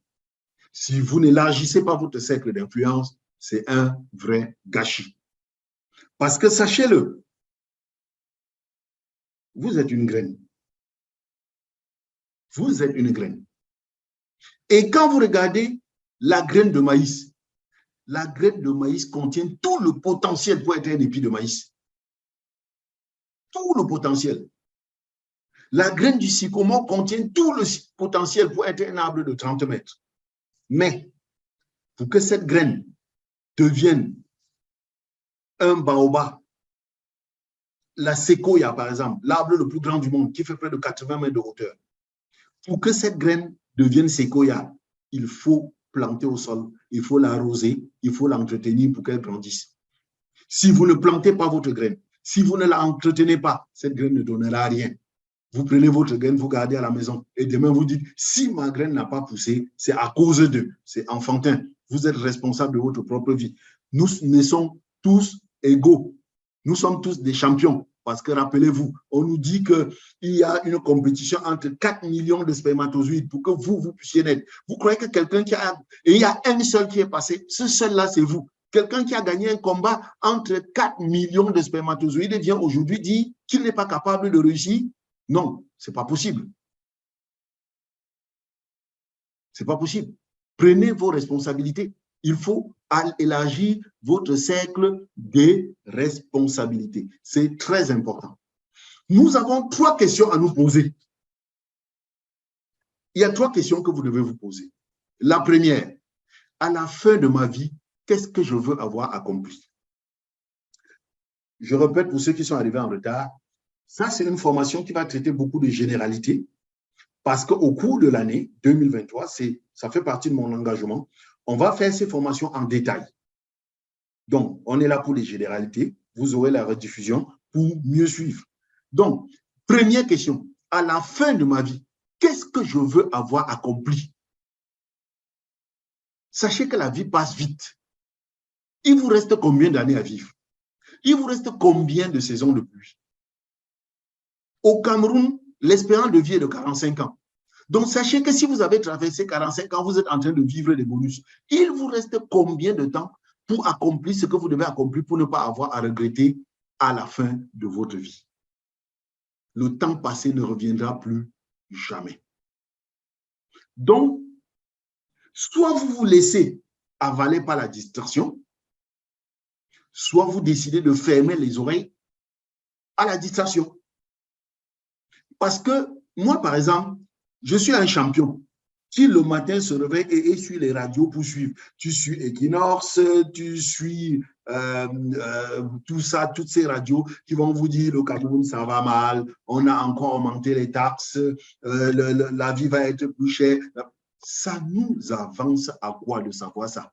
Si vous n'élargissez pas votre cercle d'influence, c'est un vrai gâchis. Parce que sachez-le, vous êtes une graine. Vous êtes une graine. Et quand vous regardez la graine de maïs contient tout le potentiel pour être un épi de maïs. Tout le potentiel. La graine du sycomore contient tout le potentiel pour être un arbre de 30 mètres. Mais pour que cette graine devienne un baobab, la séquoia, par exemple, l'arbre le plus grand du monde, qui fait près de 80 mètres de hauteur, pour que cette graine devienne séquoia, il faut planter au sol, il faut l'arroser, il faut l'entretenir pour qu'elle grandisse. Si vous ne plantez pas votre graine, si vous ne l'entretenez pas, cette graine ne donnera rien. Vous prenez votre graine, vous gardez à la maison et demain vous dites, si ma graine n'a pas poussé, c'est à cause d'eux, c'est enfantin. Vous êtes responsable de votre propre vie. Nous sommes tous égaux. Nous sommes tous des champions. Parce que rappelez-vous, on nous dit qu'il y a une compétition entre 4 millions de spermatozoïdes pour que vous puissiez naître. Vous croyez que quelqu'un qui a... Et il y a un seul qui est passé. Ce seul-là, c'est vous. Quelqu'un qui a gagné un combat entre 4 millions de spermatozoïdes vient aujourd'hui dire qu'il n'est pas capable de réussir. Non, ce n'est pas possible. Ce n'est pas possible. Prenez vos responsabilités. Il faut élargir votre cercle de responsabilités. C'est très important. Nous avons 3 questions à nous poser. Il y a 3 questions que vous devez vous poser. La première, à la fin de ma vie, qu'est-ce que je veux avoir accompli? Je répète pour ceux qui sont arrivés en retard, ça c'est une formation qui va traiter beaucoup de généralités parce qu'au cours de l'année 2023, ça fait partie de mon engagement, on va faire ces formations en détail. Donc, on est là pour les généralités. Vous aurez la rediffusion pour mieux suivre. Donc, première question. À la fin de ma vie, qu'est-ce que je veux avoir accompli? Sachez que la vie passe vite. Il vous reste combien d'années à vivre? Il vous reste combien de saisons de pluie? Au Cameroun, l'espérance de vie est de 45 ans. Donc, sachez que si vous avez traversé 45 ans, vous êtes en train de vivre des bonus. Il vous reste combien de temps pour accomplir ce que vous devez accomplir pour ne pas avoir à regretter à la fin de votre vie. Le temps passé ne reviendra plus jamais. Donc, soit vous vous laissez avaler par la distraction, soit vous décidez de fermer les oreilles à la distraction. Parce que moi, par exemple, je suis un champion qui le matin se réveille et suit les radios pour suivre. Tu suis Equinox, tu suis tout ça, toutes ces radios qui vont vous dire le Cameroun, ça va mal, on a encore augmenté les taxes, la vie va être plus chère. Ça nous avance à quoi de savoir ça?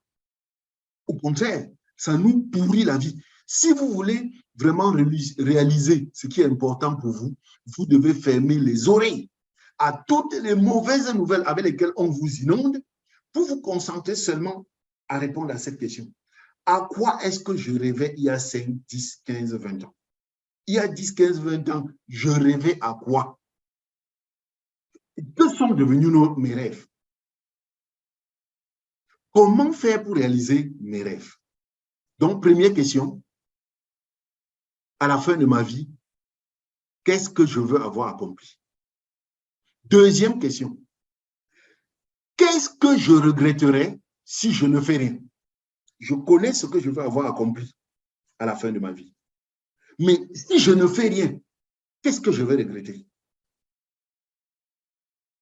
Au contraire, ça nous pourrit la vie. Si vous voulez vraiment réaliser ce qui est important pour vous, vous devez fermer les oreilles à toutes les mauvaises nouvelles avec lesquelles on vous inonde pour vous concentrer seulement à répondre à cette question. À quoi est-ce que je rêvais il y a 5, 10, 15, 20 ans? Il y a 10, 15, 20 ans, je rêvais à quoi? Que sont devenus mes rêves? Comment faire pour réaliser mes rêves? Donc, première question, à la fin de ma vie, qu'est-ce que je veux avoir accompli? Deuxième question, qu'est-ce que je regretterais si je ne fais rien? Je connais ce que je veux avoir accompli à la fin de ma vie. Mais si je ne fais rien, qu'est-ce que je vais regretter?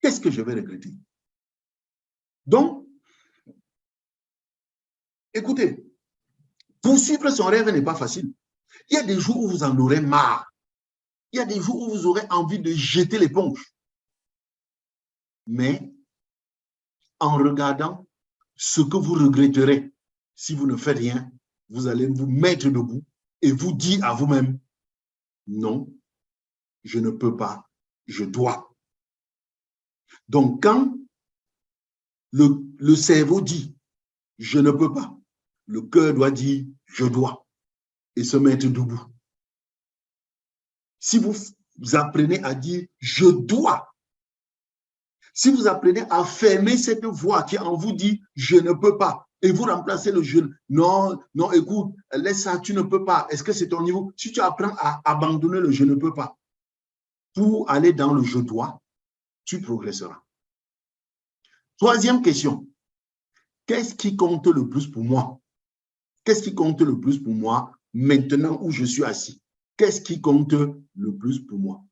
Qu'est-ce que je vais regretter? Donc, écoutez, poursuivre son rêve n'est pas facile. Il y a des jours où vous en aurez marre. Il y a des jours où vous aurez envie de jeter l'éponge. Mais en regardant ce que vous regretterez si vous ne faites rien, vous allez vous mettre debout et vous dire à vous-même, non, je ne peux pas, je dois. Donc, quand le cerveau dit, je ne peux pas, le cœur doit dire, je dois, et se mettre debout. Si vous apprenez à dire, je dois, si vous apprenez à fermer cette voix qui en vous dit, je ne peux pas, et vous remplacez le je, non, non, écoute, laisse ça, tu ne peux pas, est-ce que c'est ton niveau? Si tu apprends à abandonner le je ne peux pas pour aller dans le je dois, tu progresseras. Troisième question, qu'est-ce qui compte le plus pour moi? Qu'est-ce qui compte le plus pour moi maintenant où je suis assis? Qu'est-ce qui compte le plus pour moi?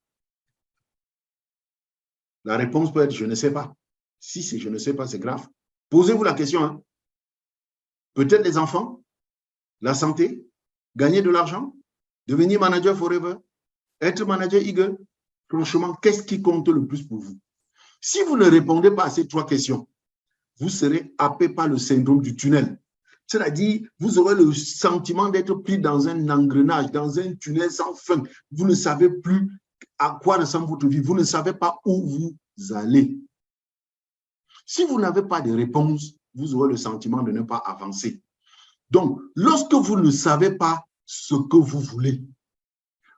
La réponse peut être je ne sais pas. Si c'est je ne sais pas, c'est grave. Posez-vous la question. Hein? Peut-être les enfants, la santé, gagner de l'argent, devenir manager forever, être manager Eagle. Franchement, qu'est-ce qui compte le plus pour vous? Si vous ne répondez pas à ces trois questions, vous serez happé par le syndrome du tunnel. C'est-à-dire, vous aurez le sentiment d'être pris dans un engrenage, dans un tunnel sans fin. Vous ne savez plus à quoi ressemble votre vie. Vous ne savez pas où vous allez. Si vous n'avez pas de réponse, vous aurez le sentiment de ne pas avancer. Donc, lorsque vous ne savez pas ce que vous voulez,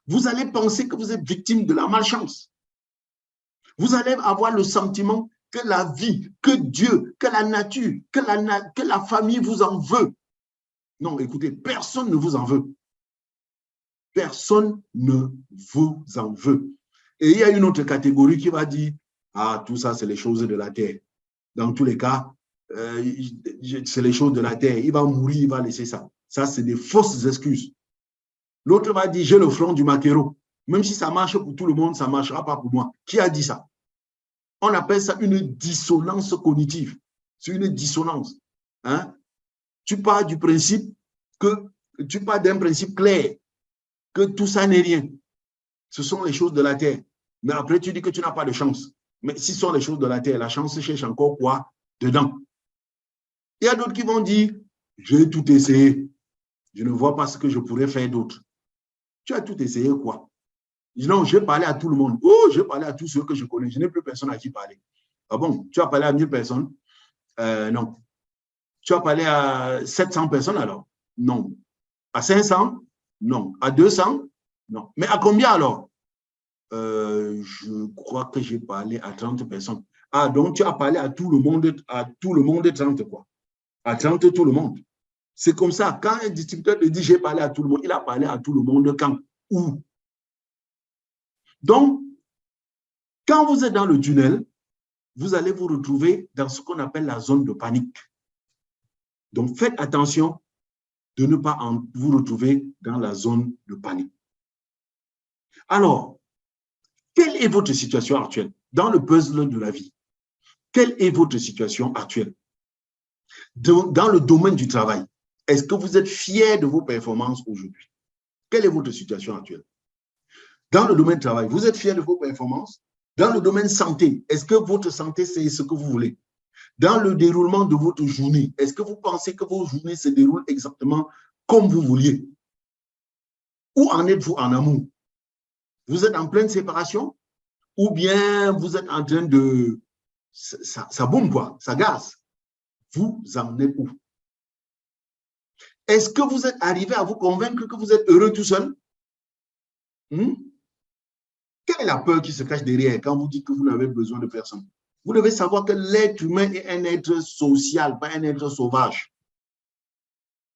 vous allez penser que vous êtes victime de la malchance. Vous allez avoir le sentiment que la vie, que Dieu, que la nature, que la famille vous en veut. Non, écoutez, personne ne vous en veut. Personne ne vous en veut. Et il y a une autre catégorie qui va dire, ah, tout ça, c'est les choses de la terre. Dans tous les cas, c'est les choses de la terre. Il va mourir, il va laisser ça. Ça, c'est des fausses excuses. L'autre va dire, j'ai le front du maquereau. Même si ça marche pour tout le monde, ça ne marchera pas pour moi. Qui a dit ça? On appelle ça une dissonance cognitive. C'est une dissonance. Hein? Tu pars du principe tu pars d'un principe clair, que tout ça n'est rien. Ce sont les choses de la terre. Mais après, tu dis que tu n'as pas de chance. Mais si ce sont les choses de la terre, la chance cherche encore quoi dedans? Il y a d'autres qui vont dire, j'ai tout essayé. Je ne vois pas ce que je pourrais faire d'autre. Tu as tout essayé quoi? Non, j'ai parlé à tout le monde. Oh, j'ai parlé à tous ceux que je connais. Je n'ai plus personne à qui parler. Ah bon, tu as parlé à 1000 personnes? Non. Tu as parlé à 700 personnes alors? Non. À 500? Non. À 200? Non. Mais à combien alors? Je crois que j'ai parlé à 30 personnes. Ah, donc tu as parlé à tout le monde 30 quoi. À 30 tout le monde. C'est comme ça. Quand un distributeur te dit j'ai parlé à tout le monde, il a parlé à tout le monde quand? Où? Donc, quand vous êtes dans le tunnel, vous allez vous retrouver dans ce qu'on appelle la zone de panique. Donc, faites attention de ne pas vous retrouver dans la zone de panique. Alors, quelle est votre situation actuelle dans le puzzle de la vie? Quelle est votre situation actuelle? Dans le domaine du travail, est-ce que vous êtes fier de vos performances aujourd'hui? Quelle est votre situation actuelle? Dans le domaine du travail, vous êtes fier de vos performances? Dans le domaine santé, est-ce que votre santé, c'est ce que vous voulez? Dans le déroulement de votre journée, est-ce que vous pensez que vos journées se déroulent exactement comme vous vouliez? Où en êtes-vous en amour? Vous êtes en pleine séparation? Ou bien vous êtes en train de... Ça boum quoi, ça gaze. Vous en êtes où? Est-ce que vous êtes arrivé à vous convaincre que vous êtes heureux tout seul? Quelle est la peur qui se cache derrière quand vous dites que vous n'avez besoin de personne? Vous devez savoir que l'être humain est un être social, pas un être sauvage.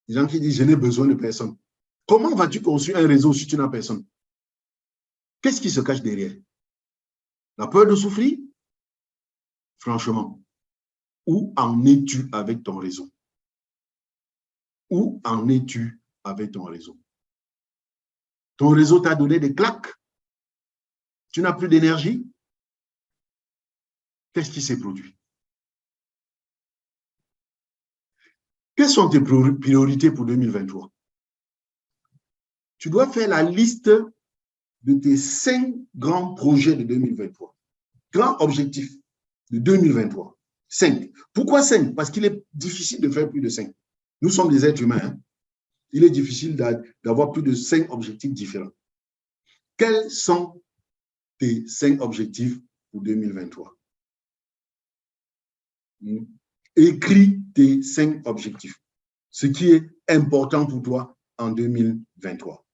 Les gens qui disent « je n'ai besoin de personne ». Comment vas-tu construire un réseau si tu n'as personne? Qu'est-ce qui se cache derrière? La peur de souffrir? Franchement, où en es-tu avec ton réseau? Où en es-tu avec ton réseau? Ton réseau t'a donné des claques? Tu n'as plus d'énergie? Qu'est-ce qui s'est produit? Quelles sont tes priorités pour 2023? Tu dois faire la liste de tes 5 grands projets de 2023. Grands objectifs de 2023. 5. Pourquoi 5? Parce qu'il est difficile de faire plus de 5. Nous sommes des êtres humains. Hein? Il est difficile d'avoir plus de 5 objectifs différents. Quels sont tes 5 objectifs pour 2023? Écris tes 5 objectifs. Ce qui est important pour toi en 2023.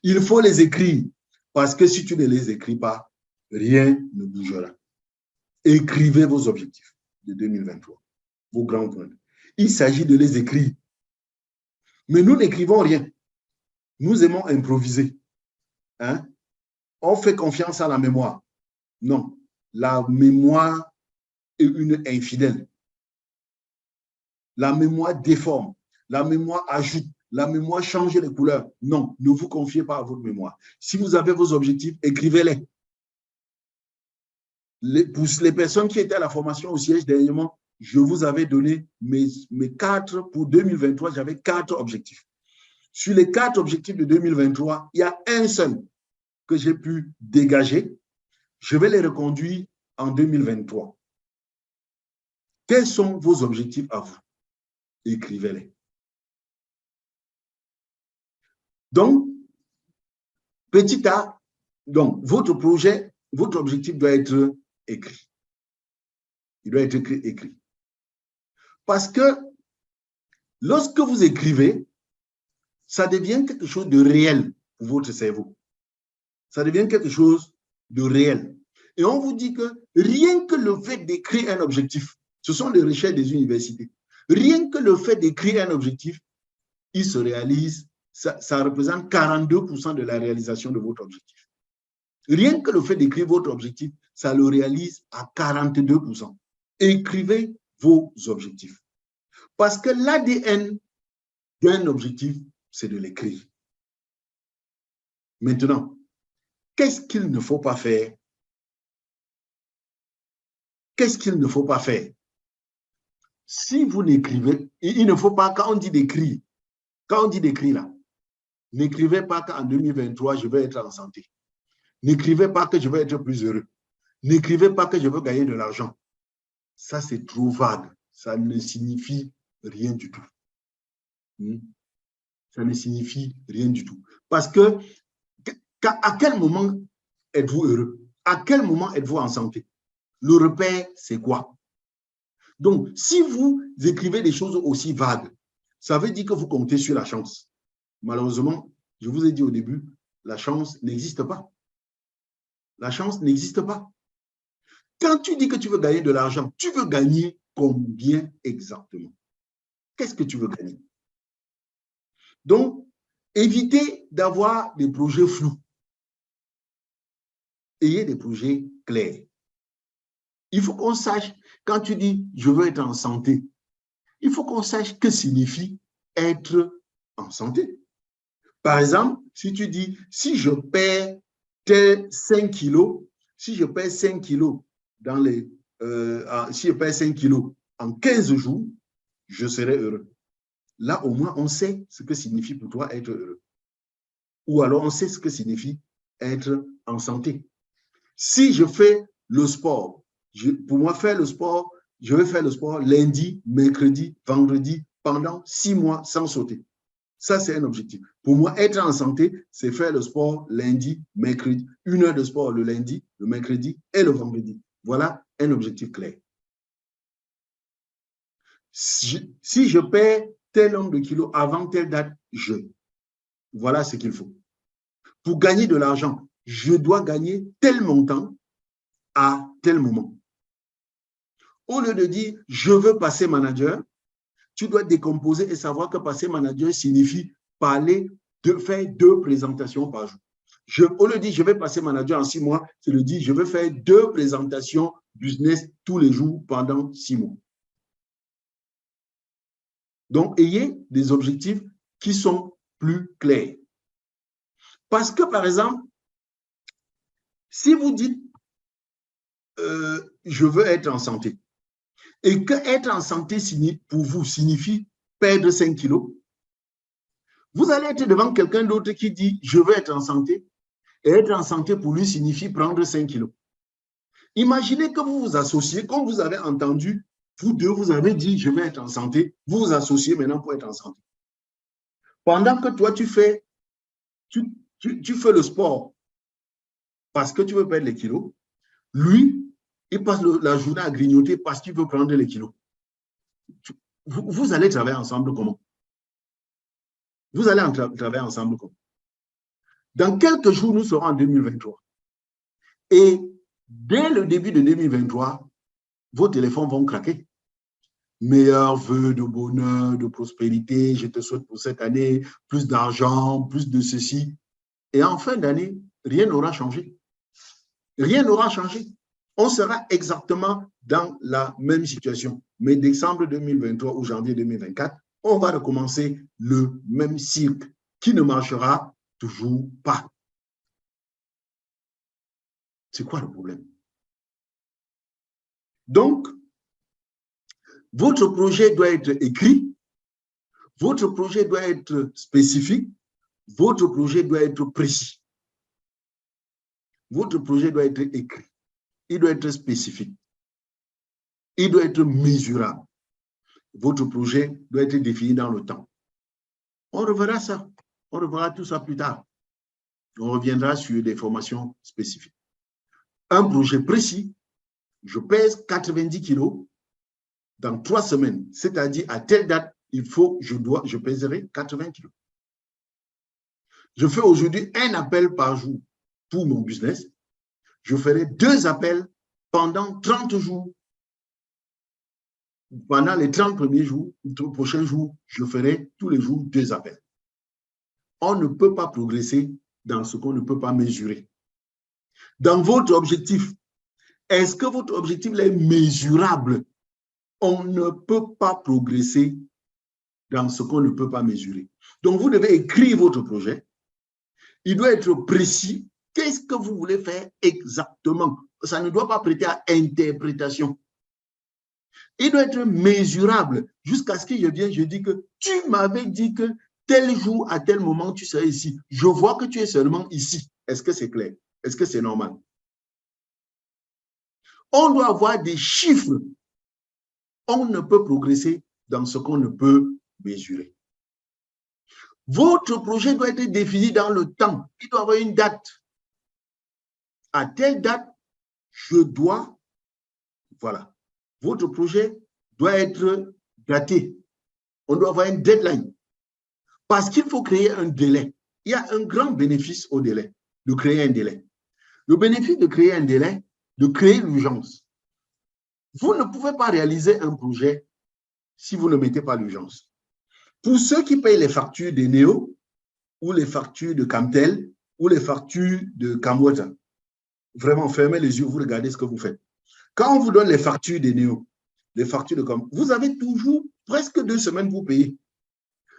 Il faut les écrire parce que si tu ne les écris pas, rien ne bougera. Écrivez vos objectifs de 2023, vos grands points. Il s'agit de les écrire. Mais nous n'écrivons rien. Nous aimons improviser. Hein? On fait confiance à la mémoire. Non, la mémoire est une infidèle. La mémoire déforme. La mémoire ajoute. La mémoire change les couleurs. Non, ne vous confiez pas à votre mémoire. Si vous avez vos objectifs, écrivez-les. Pour les personnes qui étaient à la formation au siège dernièrement, je vous avais donné mes 4 pour 2023, j'avais 4 objectifs. Sur les 4 objectifs de 2023, il y a un seul que j'ai pu dégager. Je vais les reconduire en 2023. Quels sont vos objectifs à vous? Écrivez-les. Donc, petit a, donc, votre projet, votre objectif doit être écrit. Il doit être écrit. Parce que lorsque vous écrivez, ça devient quelque chose de réel pour votre cerveau. Ça devient quelque chose de réel. Et on vous dit que rien que le fait d'écrire un objectif, ce sont les recherches des universités, rien que le fait d'écrire un objectif, il se réalise, ça représente 42% de la réalisation de votre objectif. Rien que le fait d'écrire votre objectif, ça le réalise à 42%. Écrivez vos objectifs. Parce que l'ADN d'un objectif, c'est de l'écrire. Maintenant, qu'est-ce qu'il ne faut pas faire? Qu'est-ce qu'il ne faut pas faire? Si vous n'écrivez, il ne faut pas, quand on dit d'écrire là, n'écrivez pas qu'en 2023, je vais être en santé. N'écrivez pas que je vais être plus heureux. N'écrivez pas que je veux gagner de l'argent. Ça, c'est trop vague. Ça ne signifie rien du tout. Ça ne signifie rien du tout. Parce que, à quel moment êtes-vous heureux? À quel moment êtes-vous en santé? Le repère, c'est quoi? Donc, si vous écrivez des choses aussi vagues, ça veut dire que vous comptez sur la chance. Malheureusement, je vous ai dit au début, la chance n'existe pas. La chance n'existe pas. Quand tu dis que tu veux gagner de l'argent, tu veux gagner combien exactement? Qu'est-ce que tu veux gagner? Donc, évitez d'avoir des projets flous. Ayez des projets clairs. Il faut qu'on sache, quand tu dis « je veux être en santé », il faut qu'on sache que signifie être en santé. Par exemple, si tu dis « si je perds 5 kilos, si je perds 5 kilos dans les, si je perds 5 kilos en 15 jours, je serai heureux. » Là, au moins, on sait ce que signifie pour toi être heureux. Ou alors, on sait ce que signifie être en santé. Si je fais le sport, pour moi, faire le sport, je vais faire le sport lundi, mercredi, vendredi, pendant 6 mois sans sauter. Ça, c'est un objectif. Pour moi, être en santé, c'est faire le sport lundi, mercredi, 1 heure de sport le lundi, le mercredi et le vendredi. Voilà un objectif clair. Si je perds tel nombre de kilos avant telle date, voilà ce qu'il faut. Pour gagner de l'argent, je dois gagner tel montant à tel moment. Au lieu de dire, je veux passer manager, tu dois décomposer et savoir que passer manager signifie faire 2 présentations par jour. Au lieu de dire, je vais passer manager en 6 mois, c'est de dire, je vais faire 2 présentations business tous les jours pendant 6 mois. Donc, ayez des objectifs qui sont plus clairs. Parce que, par exemple, si vous dites, je veux être en santé, et que être en santé pour vous signifie perdre 5 kilos, vous allez être devant quelqu'un d'autre qui dit, je veux être en santé, et être en santé pour lui signifie prendre 5 kilos. Imaginez que vous vous associez, comme vous avez entendu, vous deux, vous avez dit, je vais être en santé, vous vous associez maintenant pour être en santé. Pendant que toi, tu fais le sport parce que tu veux perdre les kilos, lui, il passe la journée à grignoter parce qu'il veut prendre les kilos. Vous allez travailler ensemble comment? Vous allez travailler ensemble comment? Dans quelques jours, nous serons en 2023. Et dès le début de 2023, vos téléphones vont craquer. Meilleurs vœux de bonheur, de prospérité, je te souhaite pour cette année, plus d'argent, plus de ceci. Et en fin d'année, rien n'aura changé. Rien n'aura changé. On sera exactement dans la même situation. Mais décembre 2023 ou janvier 2024, on va recommencer le même cycle qui ne marchera toujours pas. C'est quoi le problème? Donc, votre projet doit être écrit, votre projet doit être spécifique, votre projet doit être précis. Votre projet doit être écrit, il doit être spécifique, il doit être mesurable. Votre projet doit être défini dans le temps. On reverra ça, on reverra tout ça plus tard. On reviendra sur des formations spécifiques. Un projet précis, je pèse 90 kilos dans 3 semaines, c'est-à-dire à telle date, je pèserai 80 kilos. Je fais aujourd'hui un appel par jour pour mon business. Je ferai 2 appels pendant 30 jours. Pendant les 30 premiers jours, les prochains jours, je ferai tous les jours 2 appels. On ne peut pas progresser dans ce qu'on ne peut pas mesurer. Dans votre objectif, est-ce que votre objectif est mesurable? On ne peut pas progresser dans ce qu'on ne peut pas mesurer. Donc, vous devez écrire votre projet. Il doit être précis. Qu'est-ce que vous voulez faire exactement? Ça ne doit pas prêter à interprétation. Il doit être mesurable jusqu'à ce que je vienne, je dis que tu m'avais dit que tel jour, à tel moment, tu serais ici. Je vois que tu es seulement ici. Est-ce que c'est clair? Est-ce que c'est normal? On doit avoir des chiffres. On ne peut progresser dans ce qu'on ne peut mesurer. Votre projet doit être défini dans le temps. Il doit avoir une date. À telle date, je dois, voilà. Votre projet doit être daté. On doit avoir une deadline. Parce qu'il faut créer un délai. Il y a un grand bénéfice au délai, de créer un délai. Le bénéfice de créer un délai, de créer l'urgence. Vous ne pouvez pas réaliser un projet si vous ne mettez pas l'urgence. Pour ceux qui payent les factures des Néo, ou les factures de Camtel, ou les factures de Cambodia, vraiment, fermez les yeux, vous regardez ce que vous faites. Quand on vous donne les factures des Néo, les factures de Cambodia, vous avez toujours presque 2 semaines pour payer.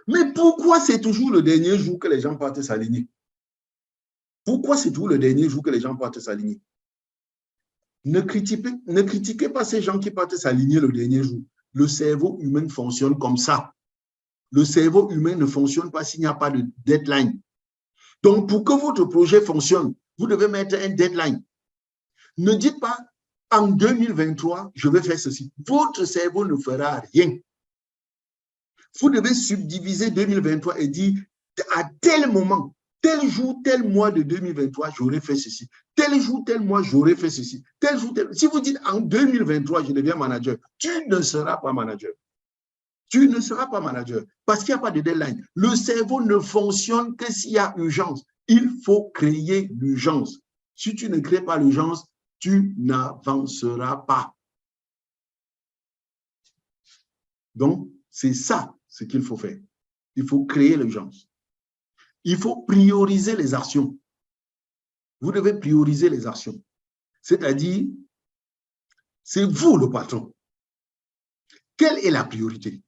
Mais pourquoi c'est toujours le dernier jour que les gens partent s'aligner? Pourquoi c'est toujours le dernier jour que les gens partent s'aligner? Ne critiquez pas ces gens qui partent s'aligner le dernier jour. Le cerveau humain fonctionne comme ça. Le cerveau humain ne fonctionne pas s'il n'y a pas de deadline. Donc, pour que votre projet fonctionne, vous devez mettre un deadline. Ne dites pas, en 2023, je vais faire ceci. Votre cerveau ne fera rien. Vous devez subdiviser 2023 et dire, à tel moment, tel jour, tel mois de 2023, j'aurais fait ceci. Tel jour, tel mois, j'aurais fait ceci. Tel jour, tel... Si vous dites, en 2023, je deviens manager, tu ne seras pas manager. Tu ne seras pas manager parce qu'il n'y a pas de deadline. Le cerveau ne fonctionne que s'il y a urgence. Il faut créer l'urgence. Si tu ne crées pas l'urgence, tu n'avanceras pas. Donc, c'est ça ce qu'il faut faire. Il faut créer l'urgence. Il faut prioriser les actions. Vous devez prioriser les actions. C'est-à-dire, c'est vous le patron. Quelle est la priorité?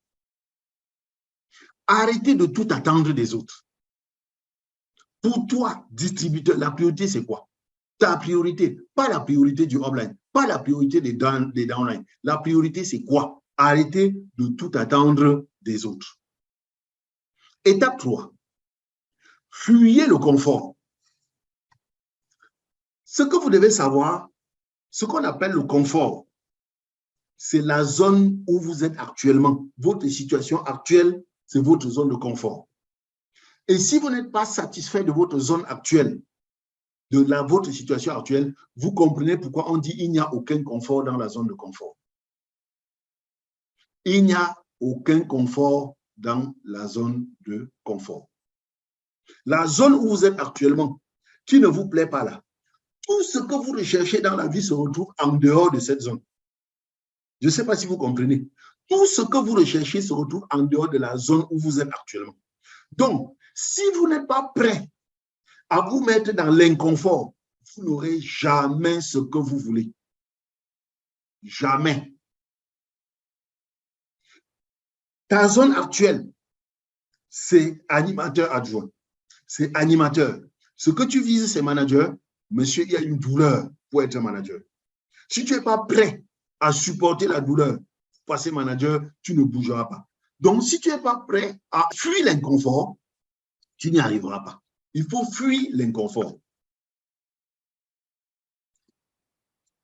Arrêtez de tout attendre des autres. Pour toi, distributeur, la priorité, c'est quoi? Ta priorité, pas la priorité du upline, pas la priorité des downline. La priorité, c'est quoi? Arrêtez de tout attendre des autres. Étape 3. Fuyez le confort. Ce que vous devez savoir, ce qu'on appelle le confort, c'est la zone où vous êtes actuellement. Votre situation actuelle, c'est votre zone de confort. Et si vous n'êtes pas satisfait de votre zone actuelle, de votre situation actuelle, vous comprenez pourquoi on dit qu'il n'y a aucun confort dans la zone de confort. Il n'y a aucun confort dans la zone de confort. La zone où vous êtes actuellement, qui ne vous plaît pas là, tout ce que vous recherchez dans la vie se retrouve en dehors de cette zone. Je ne sais pas si vous comprenez. Tout ce que vous recherchez se retrouve en dehors de la zone où vous êtes actuellement. Donc, si vous n'êtes pas prêt à vous mettre dans l'inconfort, vous n'aurez jamais ce que vous voulez. Jamais. Ta zone actuelle, c'est animateur adjoint. C'est animateur. Ce que tu vises, c'est manager. Monsieur, il y a une douleur pour être manager. Si tu n'es pas prêt à supporter la douleur pour passer manager, tu ne bougeras pas. Donc, si tu n'es pas prêt à fuir l'inconfort, tu n'y arriveras pas. Il faut fuir l'inconfort.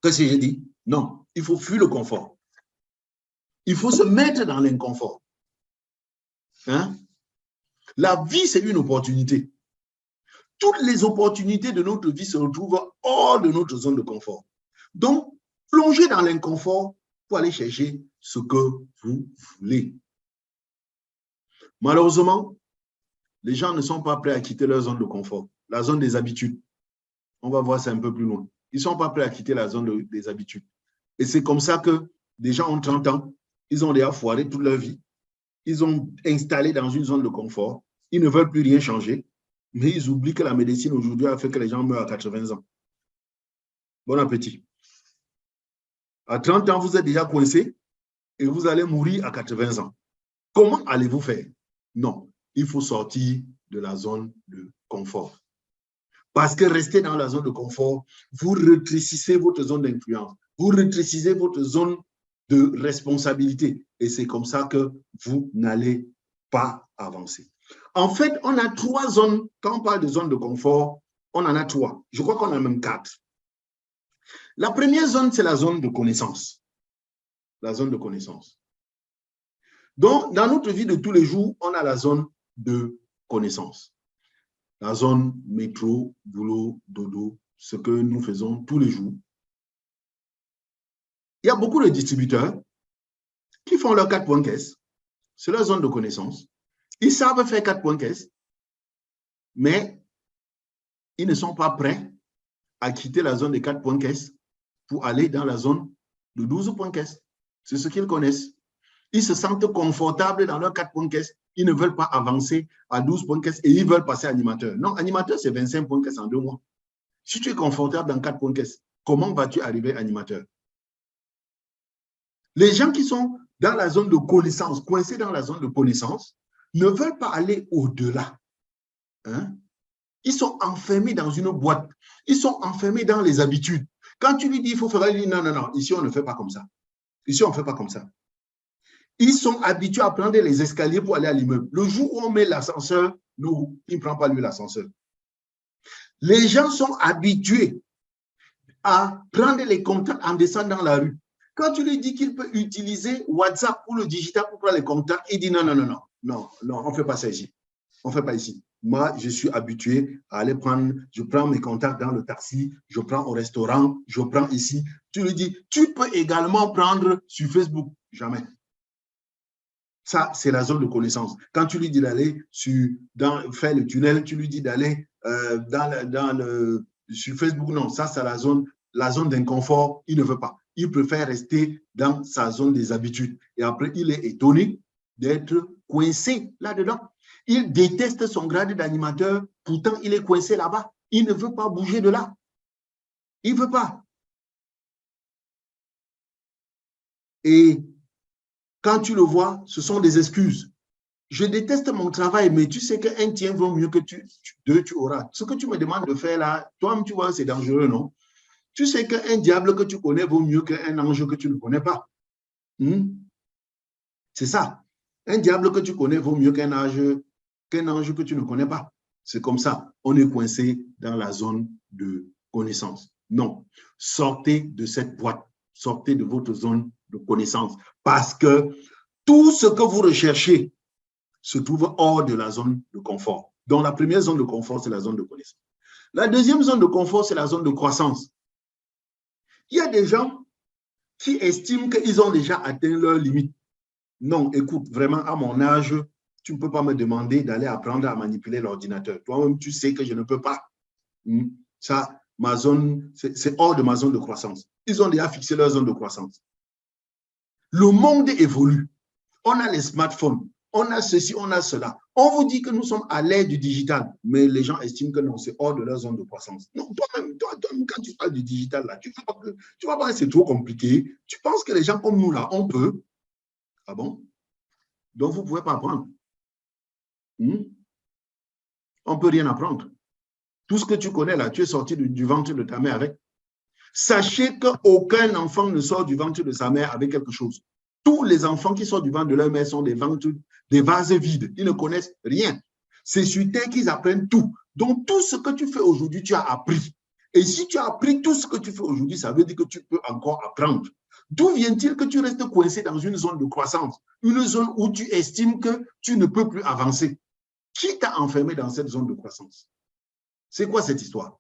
Qu'est-ce que j'ai dit? Non, il faut fuir le confort. Il faut se mettre dans l'inconfort. Hein? La vie, c'est une opportunité. Toutes les opportunités de notre vie se retrouvent hors de notre zone de confort. Donc, plongez dans l'inconfort pour aller chercher ce que vous voulez. Malheureusement, les gens ne sont pas prêts à quitter leur zone de confort, la zone des habitudes. On va voir ça un peu plus loin. Ils ne sont pas prêts à quitter la zone des habitudes. Et c'est comme ça que des gens ont 30 ans, ils ont déjà foiré toute leur vie, ils ont installé dans une zone de confort, ils ne veulent plus rien changer, mais ils oublient que la médecine aujourd'hui a fait que les gens meurent à 80 ans. Bon appétit. À 30 ans, vous êtes déjà coincé et vous allez mourir à 80 ans. Comment allez-vous faire? Non, il faut sortir de la zone de confort. Parce que rester dans la zone de confort, vous rétrécissez votre zone d'influence, vous rétrécissez votre zone de responsabilité. Et c'est comme ça que vous n'allez pas avancer. En fait, on a 3 zones. Quand on parle de zone de confort, on en a 3. Je crois qu'on en a même 4. La première zone, c'est la zone de connaissance. La zone de connaissance. Donc, dans notre vie de tous les jours, on a la zone de connaissance. La zone métro, boulot, dodo, ce que nous faisons tous les jours. Il y a beaucoup de distributeurs qui font leurs 4 points de caisse. C'est leur zone de connaissance. Ils savent faire 4 points de caisse, mais ils ne sont pas prêts à quitter la zone des 4 points de caisse pour aller dans la zone de 12 points de caisse. C'est ce qu'ils connaissent. Ils se sentent confortables dans leurs 4 points de caisse ils ne veulent pas avancer à 12 points de caisse et ils veulent passer animateur. Non, animateur, c'est 25 points de caisse en 2 mois. Si tu es confortable dans 4 points de caisse, comment vas-tu arriver animateur? Les gens qui sont dans la zone de connaissance, coincés dans la zone de connaissance, ne veulent pas aller au-delà. Hein? Ils sont enfermés dans une boîte. Ils sont enfermés dans les habitudes. Quand tu lui dis, il faut faire, il dit, non, non, non, ici, on ne fait pas comme ça. Ici, on ne fait pas comme ça. Ils sont habitués à prendre les escaliers pour aller à l'immeuble. Le jour où on met l'ascenseur, nous, il ne prend pas lui l'ascenseur. Les gens sont habitués à prendre les contacts en descendant dans la rue. Quand tu lui dis qu'il peut utiliser WhatsApp ou le digital pour prendre les contacts, il dit non, non, non, non, non, non, on ne fait pas ça ici. On ne fait pas ici. Moi, je suis habitué à aller prendre, je prends mes contacts dans le taxi, je prends au restaurant, je prends ici. Tu lui dis, tu peux également prendre sur Facebook. Jamais. Ça, c'est la zone de connaissance. Quand tu lui dis d'aller faire le tunnel, tu lui dis d'aller sur Facebook, non, ça, c'est la zone d'inconfort. Il ne veut pas. Il préfère rester dans sa zone des habitudes. Et après, il est étonné d'être coincé là-dedans. Il déteste son grade d'animateur, pourtant il est coincé là-bas. Il ne veut pas bouger de là. Il ne veut pas. Et quand tu le vois, ce sont des excuses. Je déteste mon travail, mais tu sais qu'un tien vaut mieux que deux, tu auras. Ce que tu me demandes de faire là, toi-même, tu vois, c'est dangereux, non? Tu sais qu'un diable que tu connais vaut mieux qu'un ange que tu ne connais pas. C'est ça. Un diable que tu connais vaut mieux qu'un ange que tu ne connais pas. C'est comme ça. On est coincé dans la zone de connaissance. Non. Sortez de cette boîte. Sortez de votre zone de connaissance. Parce que tout ce que vous recherchez se trouve hors de la zone de confort. Donc, la première zone de confort, c'est la zone de connaissance. La deuxième zone de confort, c'est la zone de croissance. Il y a des gens qui estiment qu'ils ont déjà atteint leur limite. Non, écoute, vraiment, à mon âge, tu ne peux pas me demander d'aller apprendre à manipuler l'ordinateur. Toi-même, tu sais que je ne peux pas. Ça, ma zone, c'est hors de ma zone de croissance. Ils ont déjà fixé leur zone de croissance. Le monde évolue. On a les smartphones, on a ceci, on a cela. On vous dit que nous sommes à l'ère du digital, mais les gens estiment que non, c'est hors de leur zone de croissance. Non, toi-même, quand tu parles du digital, là, tu ne vois pas que c'est trop compliqué. Tu penses que les gens comme nous, là, on peut. Ah bon? Donc, vous ne pouvez pas apprendre. On ne peut rien apprendre. Tout ce que tu connais, là, tu es sorti du ventre de ta mère avec. Sachez qu'aucun enfant ne sort du ventre de sa mère avec quelque chose. Tous les enfants qui sortent du ventre de leur mère sont des vases vides. Ils ne connaissent rien. C'est sur terre qu'ils apprennent tout. Donc, tout ce que tu fais aujourd'hui, tu as appris. Et si tu as appris tout ce que tu fais aujourd'hui, ça veut dire que tu peux encore apprendre. D'où vient-il que tu restes coincé dans une zone de croissance, une zone où tu estimes que tu ne peux plus avancer? Qui t'a enfermé dans cette zone de croissance? C'est quoi cette histoire?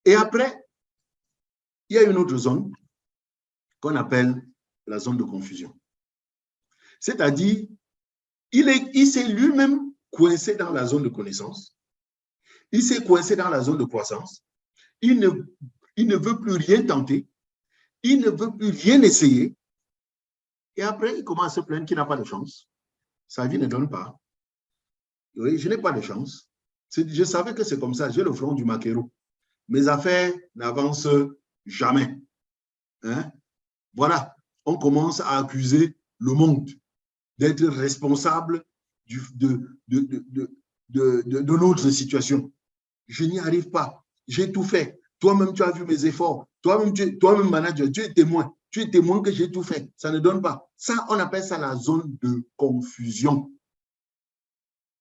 Et après, il y a une autre zone qu'on appelle la zone de confusion. C'est-à-dire, il s'est lui-même coincé dans la zone de connaissance, il s'est coincé dans la zone de croissance, il ne veut plus rien tenter, il ne veut plus rien essayer, et après, il commence à se plaindre qu'il n'a pas de chance. Sa vie ne donne pas. Oui, je n'ai pas de chance. Je savais que c'est comme ça, j'ai le front du maquereau. Mes affaires n'avancent jamais. Hein? Voilà, on commence à accuser le monde d'être responsable de notre situation. Je n'y arrive pas. J'ai tout fait. Toi-même, tu as vu mes efforts. Toi-même, manager, tu es témoin. Tu es témoin que j'ai tout fait. Ça ne donne pas. Ça, on appelle ça la zone de confusion.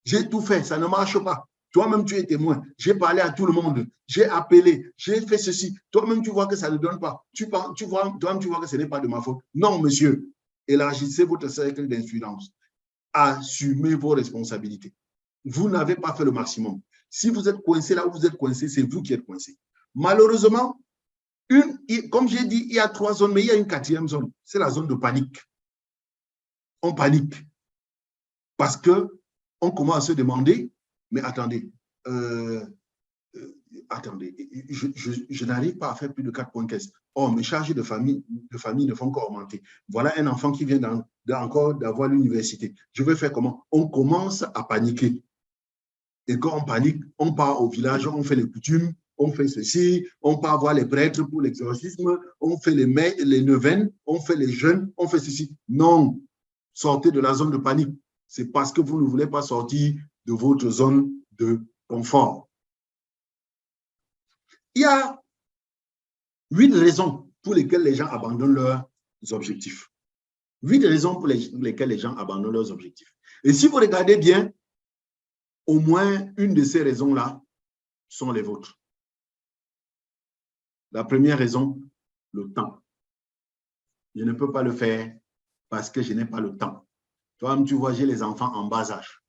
J'ai tout fait. Ça ne marche pas. Toi-même, tu es témoin. J'ai parlé à tout le monde. J'ai appelé. J'ai fait ceci. Toi-même, tu vois que ça ne donne pas. Toi-même, tu vois que ce n'est pas de ma faute. Non, monsieur. Élargissez votre cercle d'influence. Assumez vos responsabilités. Vous n'avez pas fait le maximum. Si vous êtes coincé là où vous êtes coincé, c'est vous qui êtes coincé. Malheureusement, comme j'ai dit, il y a 3 zones, mais il y a une 4e zone. C'est la zone de panique. On panique. Parce qu'on commence à se demander, mais attendez, attendez, je n'arrive pas à faire plus de 4 points caisse. Oh, mes charges de famille ne font qu'augmenter. Voilà un enfant qui vient encore d'avoir l'université. Je vais faire comment? On commence à paniquer. Et quand on panique, on part au village, on fait les coutumes, on fait ceci, on part voir les prêtres pour l'exorcisme, on fait les neuvaines, on fait les jeûnes, on fait ceci. Non, sortez de la zone de panique. C'est parce que vous ne voulez pas sortir de votre zone de confort. Il y a 8 raisons pour lesquelles les gens abandonnent leurs objectifs. 8 raisons pour lesquelles les gens abandonnent leurs objectifs. Et si vous regardez bien, au moins une de ces raisons-là sont les vôtres. La première raison, le temps. Je ne peux pas le faire parce que je n'ai pas le temps. Toi, tu vois, j'ai les enfants en bas âge.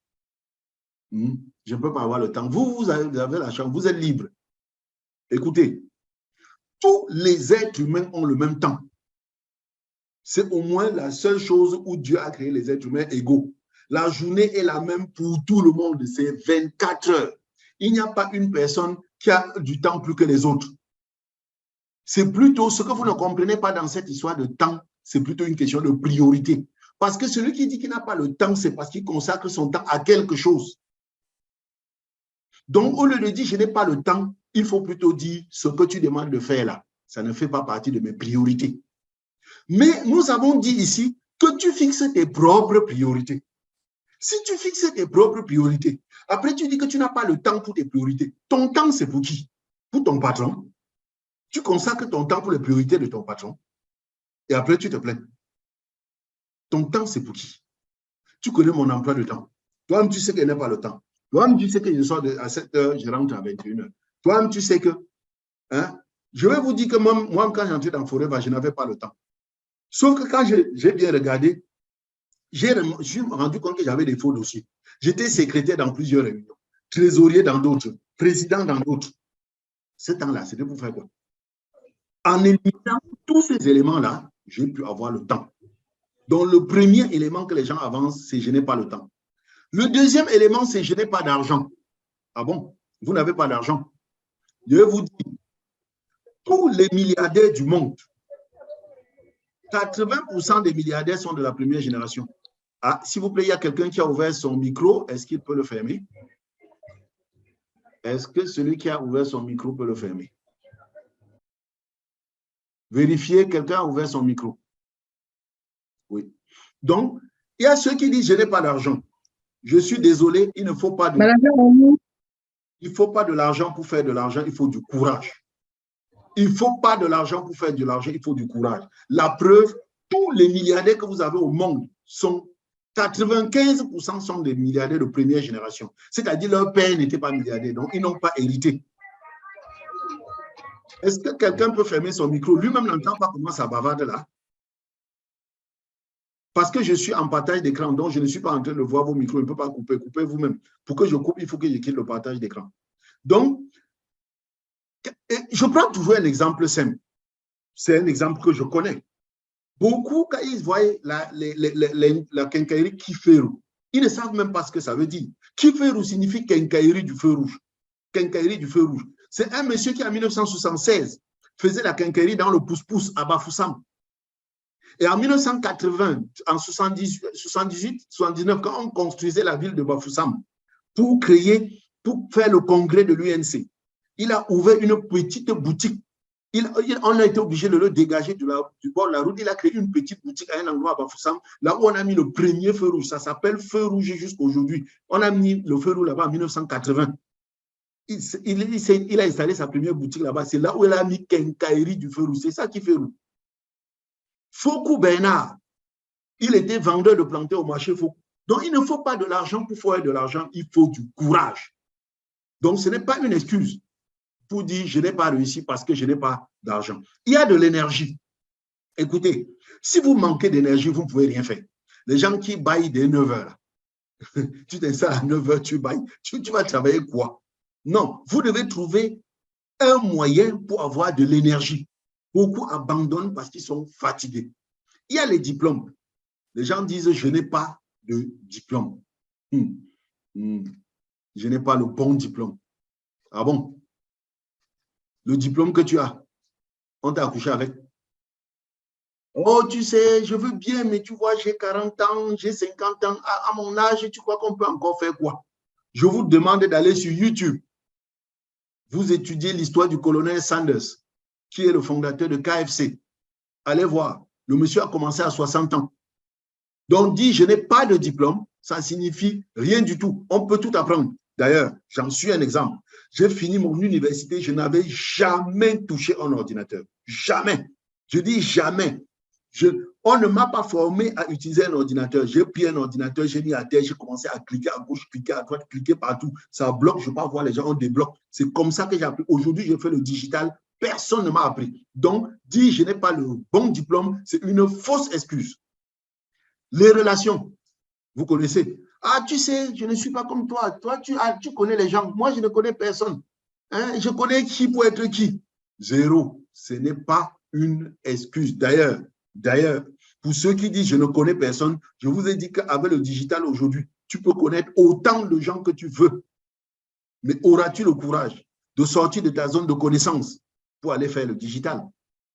Je ne peux pas avoir le temps. Vous avez la chance, vous êtes libre. Écoutez, tous les êtres humains ont le même temps. C'est au moins la seule chose où Dieu a créé les êtres humains égaux. La journée est la même pour tout le monde, c'est 24 heures. Il n'y a pas une personne qui a du temps plus que les autres. C'est plutôt ce que vous ne comprenez pas dans cette histoire de temps, c'est plutôt une question de priorité. Parce que celui qui dit qu'il n'a pas le temps, c'est parce qu'il consacre son temps à quelque chose. Donc, au lieu de dire je n'ai pas le temps, il faut plutôt dire ce que tu demandes de faire là, ça ne fait pas partie de mes priorités. Mais nous avons dit ici que tu fixes tes propres priorités. Si tu fixes tes propres priorités, après tu dis que tu n'as pas le temps pour tes priorités, ton temps c'est pour qui? Pour ton patron. Tu consacres ton temps pour les priorités de ton patron et après tu te plains. Ton temps c'est pour qui? Tu connais mon emploi de temps. Toi-même, tu sais qu'il n'y a pas le temps. Toi-même, tu sais que je sors à 7 heures, je rentre à 21 heures. Toi-même, tu sais que, je vais vous dire que moi quand j'entrais dans Forever, je n'avais pas le temps. Sauf que quand j'ai bien regardé, je me suis rendu compte que j'avais des faux dossiers. J'étais secrétaire dans plusieurs réunions, trésorier dans d'autres, président dans d'autres. Ce temps-là, c'était pour faire quoi? En éliminant tous ces éléments-là, j'ai pu avoir le temps. Donc, le premier élément que les gens avancent, c'est je n'ai pas le temps. Le deuxième élément, c'est je n'ai pas d'argent. Ah bon? Vous n'avez pas d'argent? Je vais vous dire, tous les milliardaires du monde, 80% des milliardaires sont de la première génération. Ah, s'il vous plaît, il y a quelqu'un qui a ouvert son micro. Est-ce qu'il peut le fermer? Est-ce que celui qui a ouvert son micro peut le fermer? Vérifiez, quelqu'un a ouvert son micro. Oui. Donc, il y a ceux qui disent je n'ai pas d'argent. Je suis désolé, il ne faut pas de, il faut pas de l'argent pour faire de l'argent, il faut du courage. Il ne faut pas de l'argent pour faire de l'argent, il faut du courage. La preuve, tous les milliardaires que vous avez au monde sont 95% sont des milliardaires de première génération. C'est-à-dire leur père n'était pas milliardaire, donc ils n'ont pas hérité. Est-ce que quelqu'un peut fermer son micro? Lui-même n'entend pas comment ça bavarde là. Parce que je suis en partage d'écran, donc je ne suis pas en train de voir vos micros. Je ne peux pas couper. Coupez vous-même. Pour que je coupe, il faut que je quitte le partage d'écran. Donc, je prends toujours un exemple simple. C'est un exemple que je connais. Beaucoup, quand ils voient la quincaillerie Kiferu, ils ne savent même pas ce que ça veut dire. Kiferu signifie quincaillerie du feu rouge. Quincaillerie du feu rouge. C'est un monsieur qui, en 1976, faisait la quincaillerie dans le pouce-pouce à Bafoussam. Et en 1980, en 78, 79, quand on construisait la ville de Bafoussam pour faire le congrès de l'UNC, il a ouvert une petite boutique. On a été obligé de le dégager du bord de la route. Il a créé une petite boutique à un endroit à Bafoussam, là où on a mis le premier feu rouge. Ça s'appelle feu rouge jusqu'à aujourd'hui. On a mis le feu rouge là-bas en 1980. Il a installé sa première boutique là-bas. C'est là où il a mis quincaillerie du feu rouge. C'est ça qui fait rouge. Fokou Bernard, il était vendeur de plantés au marché Fokou. Donc, il ne faut pas de l'argent pour faire de l'argent, il faut du courage. Donc, ce n'est pas une excuse pour dire je n'ai pas réussi parce que je n'ai pas d'argent. Il y a de l'énergie. Écoutez, si vous manquez d'énergie, vous ne pouvez rien faire. Les gens qui baillent dès 9 heures, tu t'installes à 9 heures, tu bailles, tu vas travailler quoi? Non, vous devez trouver un moyen pour avoir de l'énergie. Beaucoup abandonnent parce qu'ils sont fatigués. Il y a les diplômes. Les gens disent, je n'ai pas de diplôme. Je n'ai pas le bon diplôme. Ah bon? Le diplôme que tu as, on t'a accouché avec. Oh, tu sais, je veux bien, mais tu vois, j'ai 40 ans, j'ai 50 ans. À mon âge, tu crois qu'on peut encore faire quoi? Je vous demande d'aller sur YouTube. Vous étudiez l'histoire du colonel Sanders, qui est le fondateur de KFC. Allez voir. Le monsieur a commencé à 60 ans. Donc, dit, je n'ai pas de diplôme, ça signifie rien du tout. On peut tout apprendre. D'ailleurs, j'en suis un exemple. J'ai fini mon université, je n'avais jamais touché un ordinateur. Jamais. Je dis jamais. On ne m'a pas formé à utiliser un ordinateur. J'ai pris un ordinateur, j'ai mis à terre, j'ai commencé à cliquer à gauche, cliquer à droite, cliquer partout. Ça bloque, je ne peux pas voir les gens, on débloque. C'est comme ça que j'ai appris. Aujourd'hui, je fais le digital. Personne ne m'a appris. Donc, dire je n'ai pas le bon diplôme, c'est une fausse excuse. Les relations, vous connaissez. Ah, tu sais, je ne suis pas comme toi. Toi, tu connais les gens. Moi, je ne connais personne. Hein? Je connais qui pour être qui. Zéro. Ce n'est pas une excuse. D'ailleurs, pour ceux qui disent je ne connais personne, je vous ai dit qu'avec le digital aujourd'hui, tu peux connaître autant de gens que tu veux. Mais auras-tu le courage de sortir de ta zone de connaissance pour aller faire le digital?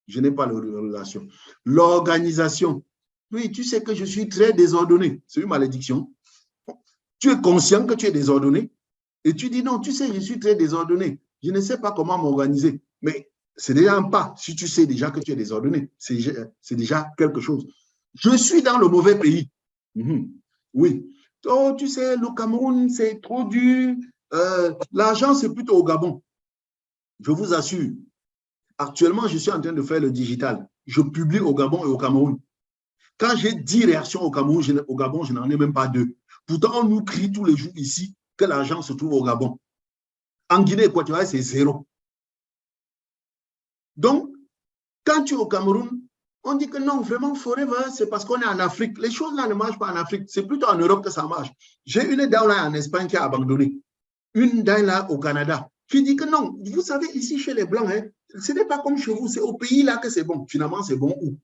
Je n'ai pas de relation. L'organisation. Oui, tu sais que je suis très désordonné. C'est une malédiction. Tu es conscient que tu es désordonné et tu dis non, tu sais, je suis très désordonné. Je ne sais pas comment m'organiser. Mais c'est déjà un pas. Si tu sais déjà que tu es désordonné, c'est déjà quelque chose. Je suis dans le mauvais pays. Oui. Oh, tu sais, le Cameroun, c'est trop dur. L'argent, c'est plutôt au Gabon. Je vous assure. Actuellement, je suis en train de faire le digital. Je publie au Gabon et au Cameroun. Quand j'ai 10 réactions au Cameroun, au Gabon, je n'en ai même pas 2. Pourtant, on nous crie tous les jours ici que l'argent se trouve au Gabon. En Guinée équatoriale, c'est 0. Donc, quand tu es au Cameroun, on dit que non, vraiment, forever, c'est parce qu'on est en Afrique. Les choses là ne marchent pas en Afrique. C'est plutôt en Europe que ça marche. J'ai une dame là en Espagne qui a abandonné. Une dame là au Canada qui dit que non, vous savez, ici chez les Blancs, hein, ce n'est pas comme chez vous, c'est au pays là que c'est bon. Finalement, c'est bon où?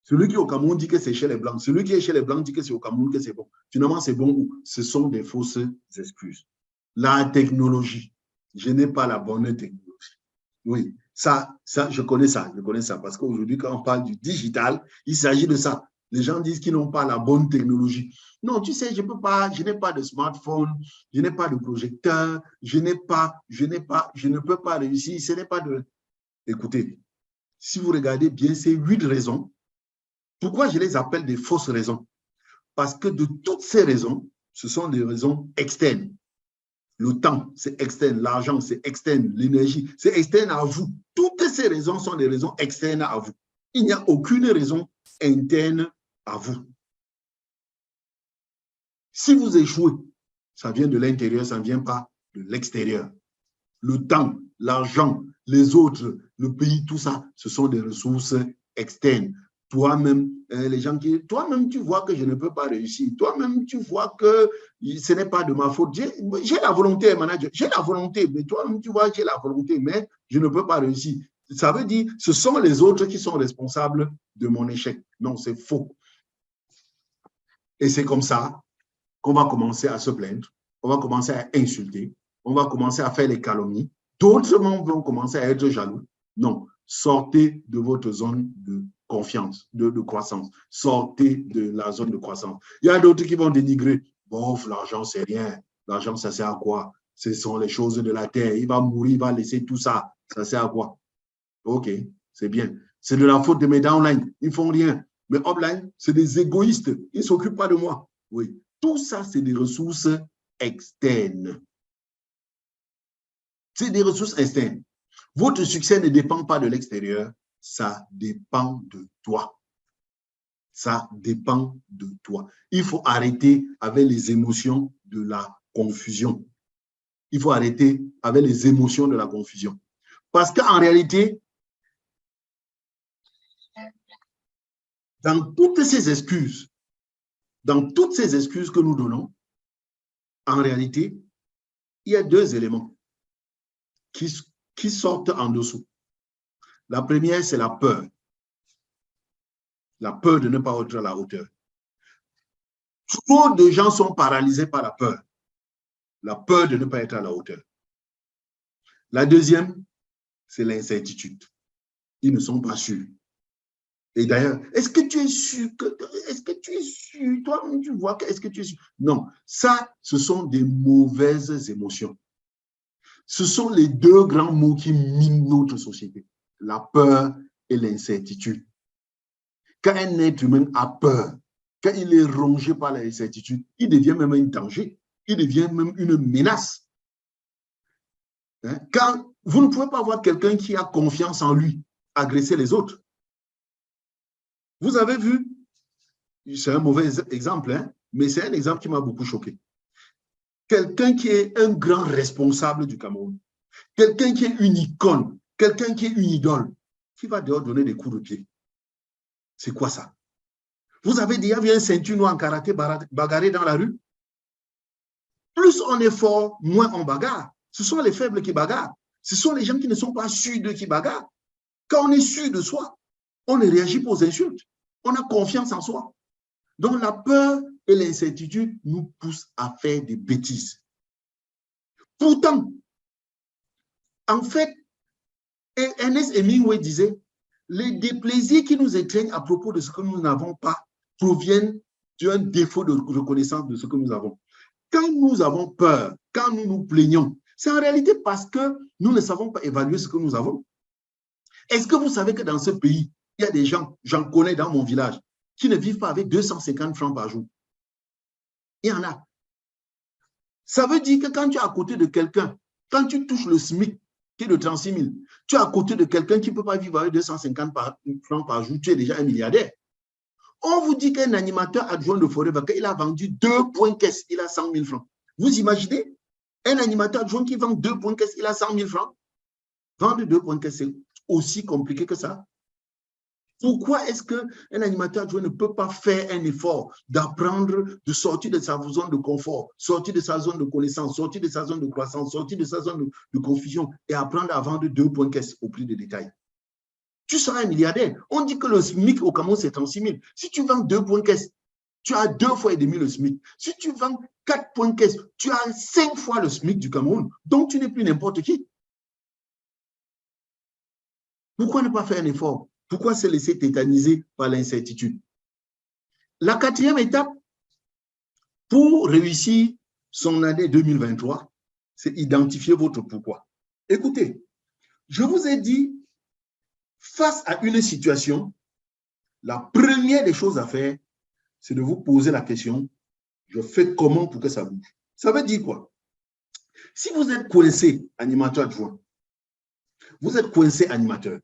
Celui qui est au Cameroun dit que c'est chez les Blancs. Celui qui est chez les Blancs dit que c'est au Cameroun que c'est bon. Finalement, c'est bon où? Ce sont des fausses excuses. La technologie. Je n'ai pas la bonne technologie. Oui, ça, je connais ça. Je connais ça. Parce qu'aujourd'hui, quand on parle du digital, il s'agit de ça. Les gens disent qu'ils n'ont pas la bonne technologie. Non, tu sais, je n'ai pas de smartphone, je n'ai pas de projecteur, je ne peux pas réussir. Ce n'est pas de. Écoutez, si vous regardez bien ces 8 raisons, pourquoi je les appelle des fausses raisons? Parce que de toutes ces raisons, ce sont des raisons externes. Le temps, c'est externe. L'argent, c'est externe. L'énergie, c'est externe à vous. Toutes ces raisons sont des raisons externes à vous. Il n'y a aucune raison interne à vous. Si vous échouez, ça vient de l'intérieur, ça ne vient pas de l'extérieur. Le temps, l'argent, les autres, le pays, tout ça, ce sont des ressources externes. Toi-même, les gens qui, toi-même, tu vois que je ne peux pas réussir. Toi-même, tu vois que ce n'est pas de ma faute. J'ai la volonté, manager. J'ai la volonté, mais toi-même, tu vois, j'ai la volonté, mais je ne peux pas réussir. Ça veut dire, ce sont les autres qui sont responsables de mon échec. Non, c'est faux. Et c'est comme ça qu'on va commencer à se plaindre, on va commencer à insulter, on va commencer à faire les calomnies. D'autres vont commencer à être jaloux. Non, sortez de votre zone de confiance, de croissance. Sortez de la zone de croissance. Il y a d'autres qui vont dénigrer. Bon, l'argent, c'est rien. L'argent, ça sert à quoi? Ce sont les choses de la terre. Il va mourir, il va laisser tout ça. Ça sert à quoi? OK, c'est bien. C'est de la faute de mes downlines. Ils ne font rien. Mais upline, c'est des égoïstes. Ils ne s'occupent pas de moi. Oui. Tout ça, c'est des ressources externes. C'est des ressources externes. Votre succès ne dépend pas de l'extérieur, ça dépend de toi. Ça dépend de toi. Il faut arrêter avec les émotions de la confusion. Il faut arrêter avec les émotions de la confusion. Parce qu'en réalité, dans toutes ces excuses que nous donnons, en réalité, il y a 2 éléments qui sortent en dessous. La première, c'est la peur. La peur de ne pas être à la hauteur. Trop de gens sont paralysés par la peur. La peur de ne pas être à la hauteur. La deuxième, c'est l'incertitude. Ils ne sont pas sûrs. Et d'ailleurs, est-ce que tu es sûr? Est-ce que tu es sûr? Toi, tu vois, est-ce que tu es sûr? Non, ça, ce sont des mauvaises émotions. Ce sont les deux grands mots qui minent notre société. La peur et l'incertitude. Quand un être humain a peur, quand il est rongé par l'incertitude, il devient même un danger. Il devient même une menace. Quand vous ne pouvez pas voir quelqu'un qui a confiance en lui agresser les autres. Vous avez vu, c'est un mauvais exemple, hein, mais c'est un exemple qui m'a beaucoup choqué. Quelqu'un qui est un grand responsable du Cameroun, quelqu'un qui est une icône, quelqu'un qui est une idole, qui va dehors donner des coups de pied. C'est quoi ça? Vous avez déjà vu un ceinture noire en karaté bagarrer dans la rue? Plus on est fort, moins on bagarre. Ce sont les faibles qui bagarrent. Ce sont les gens qui ne sont pas sûrs d'eux qui bagarrent. Quand on est sûr de soi, on ne réagit pas aux insultes. On a confiance en soi. Donc la peur et l'incertitude nous poussent à faire des bêtises. Pourtant, en fait, Ernest Hemingway disait, les déplaisirs qui nous étreignent à propos de ce que nous n'avons pas proviennent d'un défaut de reconnaissance de ce que nous avons. Quand nous avons peur, quand nous nous plaignons, c'est en réalité parce que nous ne savons pas évaluer ce que nous avons. Est-ce que vous savez que dans ce pays, il y a des gens, j'en connais dans mon village, qui ne vivent pas avec 250 francs par jour? Il y en a. Ça veut dire que quand tu es à côté de quelqu'un, quand tu touches le SMIC, qui est de 36 000, tu es à côté de quelqu'un qui ne peut pas vivre avec 250 francs par jour, tu es déjà un milliardaire. On vous dit qu'un animateur adjoint de Forever, il a vendu 2 points caisse, il a 100 000 francs. Vous imaginez? Un animateur adjoint qui vend 2 points caisse, il a 100 000 francs. Vendre 2 points caisse, c'est aussi compliqué que ça. Pourquoi est-ce qu'un animateur adjoint ne peut pas faire un effort d'apprendre, de sortir de sa zone de confort, sortir de sa zone de connaissance, sortir de sa zone de croissance, sortir de sa zone de confusion et apprendre à vendre 2 points caisse au prix de détail? Tu seras un milliardaire. On dit que le SMIC au Cameroun, c'est 36 000. Si tu vends 2 points caisse, tu as 2 fois et demi le SMIC. Si tu vends 4 points caisse, tu as 5 fois le SMIC du Cameroun. Donc, tu n'es plus n'importe qui. Pourquoi ne pas faire un effort? Pourquoi se laisser tétaniser par l'incertitude? La quatrième étape pour réussir son année 2023, c'est identifier votre pourquoi. Écoutez, je vous ai dit, face à une situation, la première des choses à faire, c'est de vous poser la question, je fais comment pour que ça bouge? Ça veut dire quoi? Si vous êtes coincé animateur adjoint, vous êtes coincé animateur,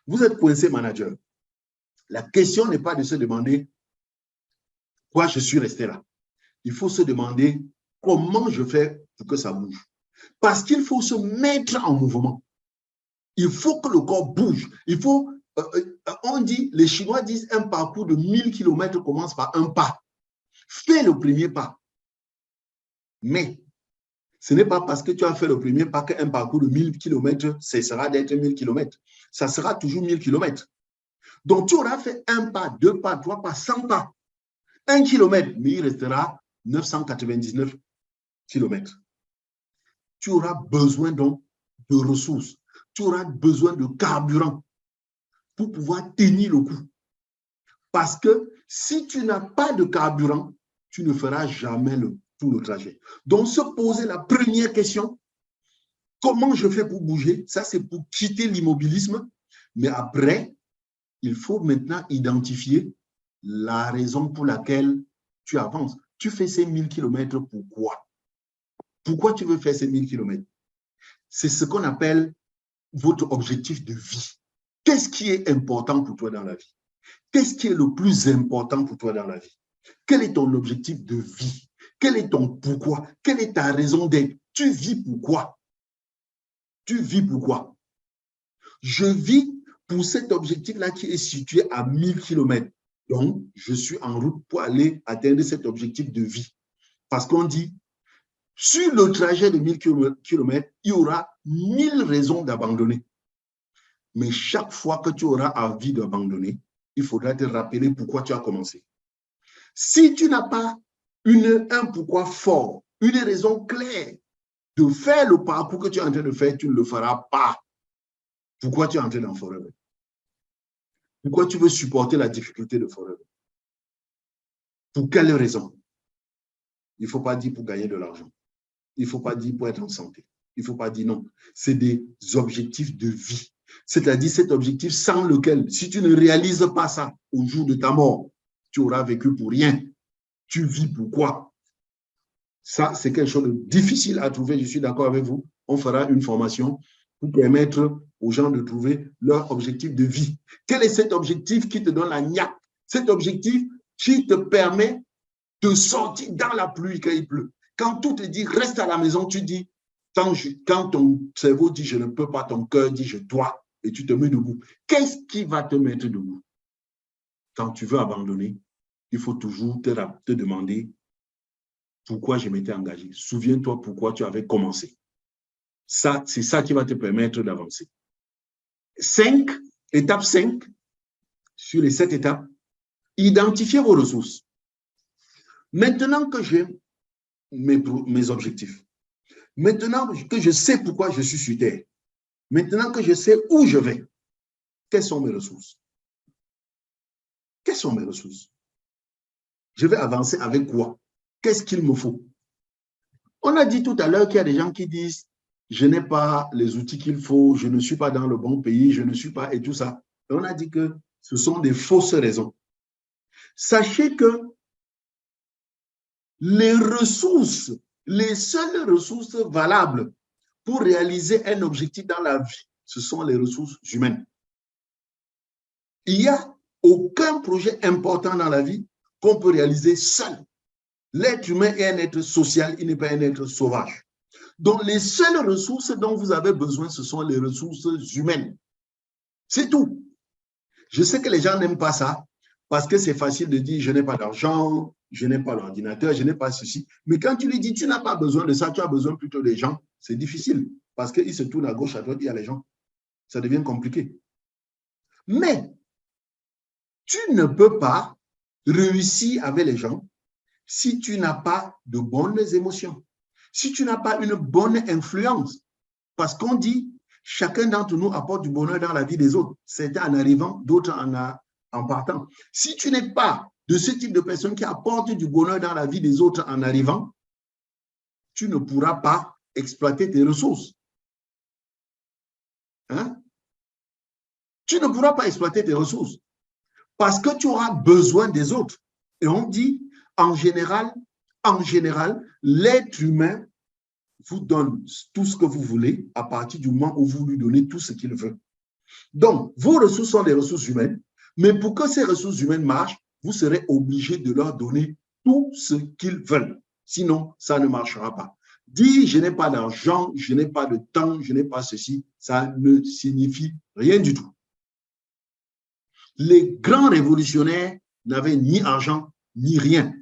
vous êtes coincé manager, la question n'est pas de se demander pourquoi je suis resté là. Il faut se demander comment je fais pour que ça bouge. Parce qu'il faut se mettre en mouvement. Il faut que le corps bouge. Il faut, on dit, les Chinois disent un parcours de 1000 km commence par un pas. Fais le premier pas. Mais ce n'est pas parce que tu as fait le premier pas qu'un parcours de 1000 km cessera d'être 1000 km. Ça sera toujours 1000 km. Donc, tu auras fait un pas, 2 pas, 3 pas, 100 pas. 1 km, mais il restera 999 km. Tu auras besoin donc de ressources. Tu auras besoin de carburant pour pouvoir tenir le coup. Parce que si tu n'as pas de carburant, tu ne feras jamais tout le trajet. Donc, se poser la première question, comment je fais pour bouger? Ça, c'est pour quitter l'immobilisme. Mais après, il faut maintenant identifier la raison pour laquelle tu avances. Tu fais ces 1000 km, pourquoi? Pourquoi tu veux faire ces 1000 km? C'est ce qu'on appelle votre objectif de vie. Qu'est-ce qui est important pour toi dans la vie? Qu'est-ce qui est le plus important pour toi dans la vie? Quel est ton objectif de vie? Quel est ton pourquoi? Quelle est ta raison d'être? Tu vis pourquoi? Tu vis pourquoi? Je vis pour cet objectif-là qui est situé à 1000 km. Donc, je suis en route pour aller atteindre cet objectif de vie. Parce qu'on dit, sur le trajet de 1000 km, il y aura 1000 raisons d'abandonner. Mais chaque fois que tu auras envie d'abandonner, il faudra te rappeler pourquoi tu as commencé. Si tu n'as pas un pourquoi fort, une raison claire de faire le parcours que tu es en train de faire, tu ne le feras pas. Pourquoi tu es entré dans Forever? Pourquoi tu veux supporter la difficulté de Forever? Pour quelle raison? Il ne faut pas dire pour gagner de l'argent. Il ne faut pas dire pour être en santé. Il ne faut pas dire non. C'est des objectifs de vie. C'est-à-dire cet objectif sans lequel, si tu ne réalises pas ça au jour de ta mort, tu auras vécu pour rien. Tu vis pour quoi? Ça, c'est quelque chose de difficile à trouver. Je suis d'accord avec vous. On fera une formation pour permettre aux gens de trouver leur objectif de vie. Quel est cet objectif qui te donne la niaque? Cet objectif qui te permet de sortir dans la pluie quand il pleut. Quand tout te dit reste à la maison, tu dis, quand ton cerveau dit je ne peux pas, ton cœur dit je dois, et tu te mets debout. Qu'est-ce qui va te mettre debout? Quand tu veux abandonner, il faut toujours te demander pourquoi je m'étais engagé. Souviens-toi pourquoi tu avais commencé. Ça, c'est ça qui va te permettre d'avancer. Étape 5, sur les 7 étapes, identifiez vos ressources. Maintenant que j'ai mes objectifs, maintenant que je sais pourquoi je suis sur Terre, maintenant que je sais où je vais, quelles sont mes ressources? Quelles sont mes ressources? Je vais avancer avec quoi? Qu'est-ce qu'il me faut? On a dit tout à l'heure qu'il y a des gens qui disent je n'ai pas les outils qu'il faut, je ne suis pas dans le bon pays, je ne suis pas et tout ça. Et on a dit que ce sont des fausses raisons. Sachez que les ressources, les seules ressources valables pour réaliser un objectif dans la vie, ce sont les ressources humaines. Il n'y a aucun projet important dans la vie qu'on peut réaliser seul. L'être humain est un être social, il n'est pas un être sauvage. Donc, les seules ressources dont vous avez besoin, ce sont les ressources humaines. C'est tout. Je sais que les gens n'aiment pas ça parce que c'est facile de dire je n'ai pas d'argent, je n'ai pas l'ordinateur, je n'ai pas ceci. Mais quand tu lui dis tu n'as pas besoin de ça, tu as besoin plutôt des gens, c'est difficile parce qu'ils se tournent à gauche, à droite, il y a les gens. Ça devient compliqué. Mais tu ne peux pas réussir avec les gens si tu n'as pas de bonnes émotions, si tu n'as pas une bonne influence. Parce qu'on dit, chacun d'entre nous apporte du bonheur dans la vie des autres. Certains en arrivant, d'autres en partant. Si tu n'es pas de ce type de personne qui apporte du bonheur dans la vie des autres en arrivant, tu ne pourras pas exploiter tes ressources. Hein? Tu ne pourras pas exploiter tes ressources parce que tu auras besoin des autres. Et on dit, en général, l'être humain vous donne tout ce que vous voulez à partir du moment où vous lui donnez tout ce qu'il veut. Donc, vos ressources sont des ressources humaines, mais pour que ces ressources humaines marchent, vous serez obligé de leur donner tout ce qu'ils veulent. Sinon, ça ne marchera pas. Dire je n'ai pas d'argent, je n'ai pas de temps, je n'ai pas ceci, ça ne signifie rien du tout. Les grands révolutionnaires n'avaient ni argent, ni rien.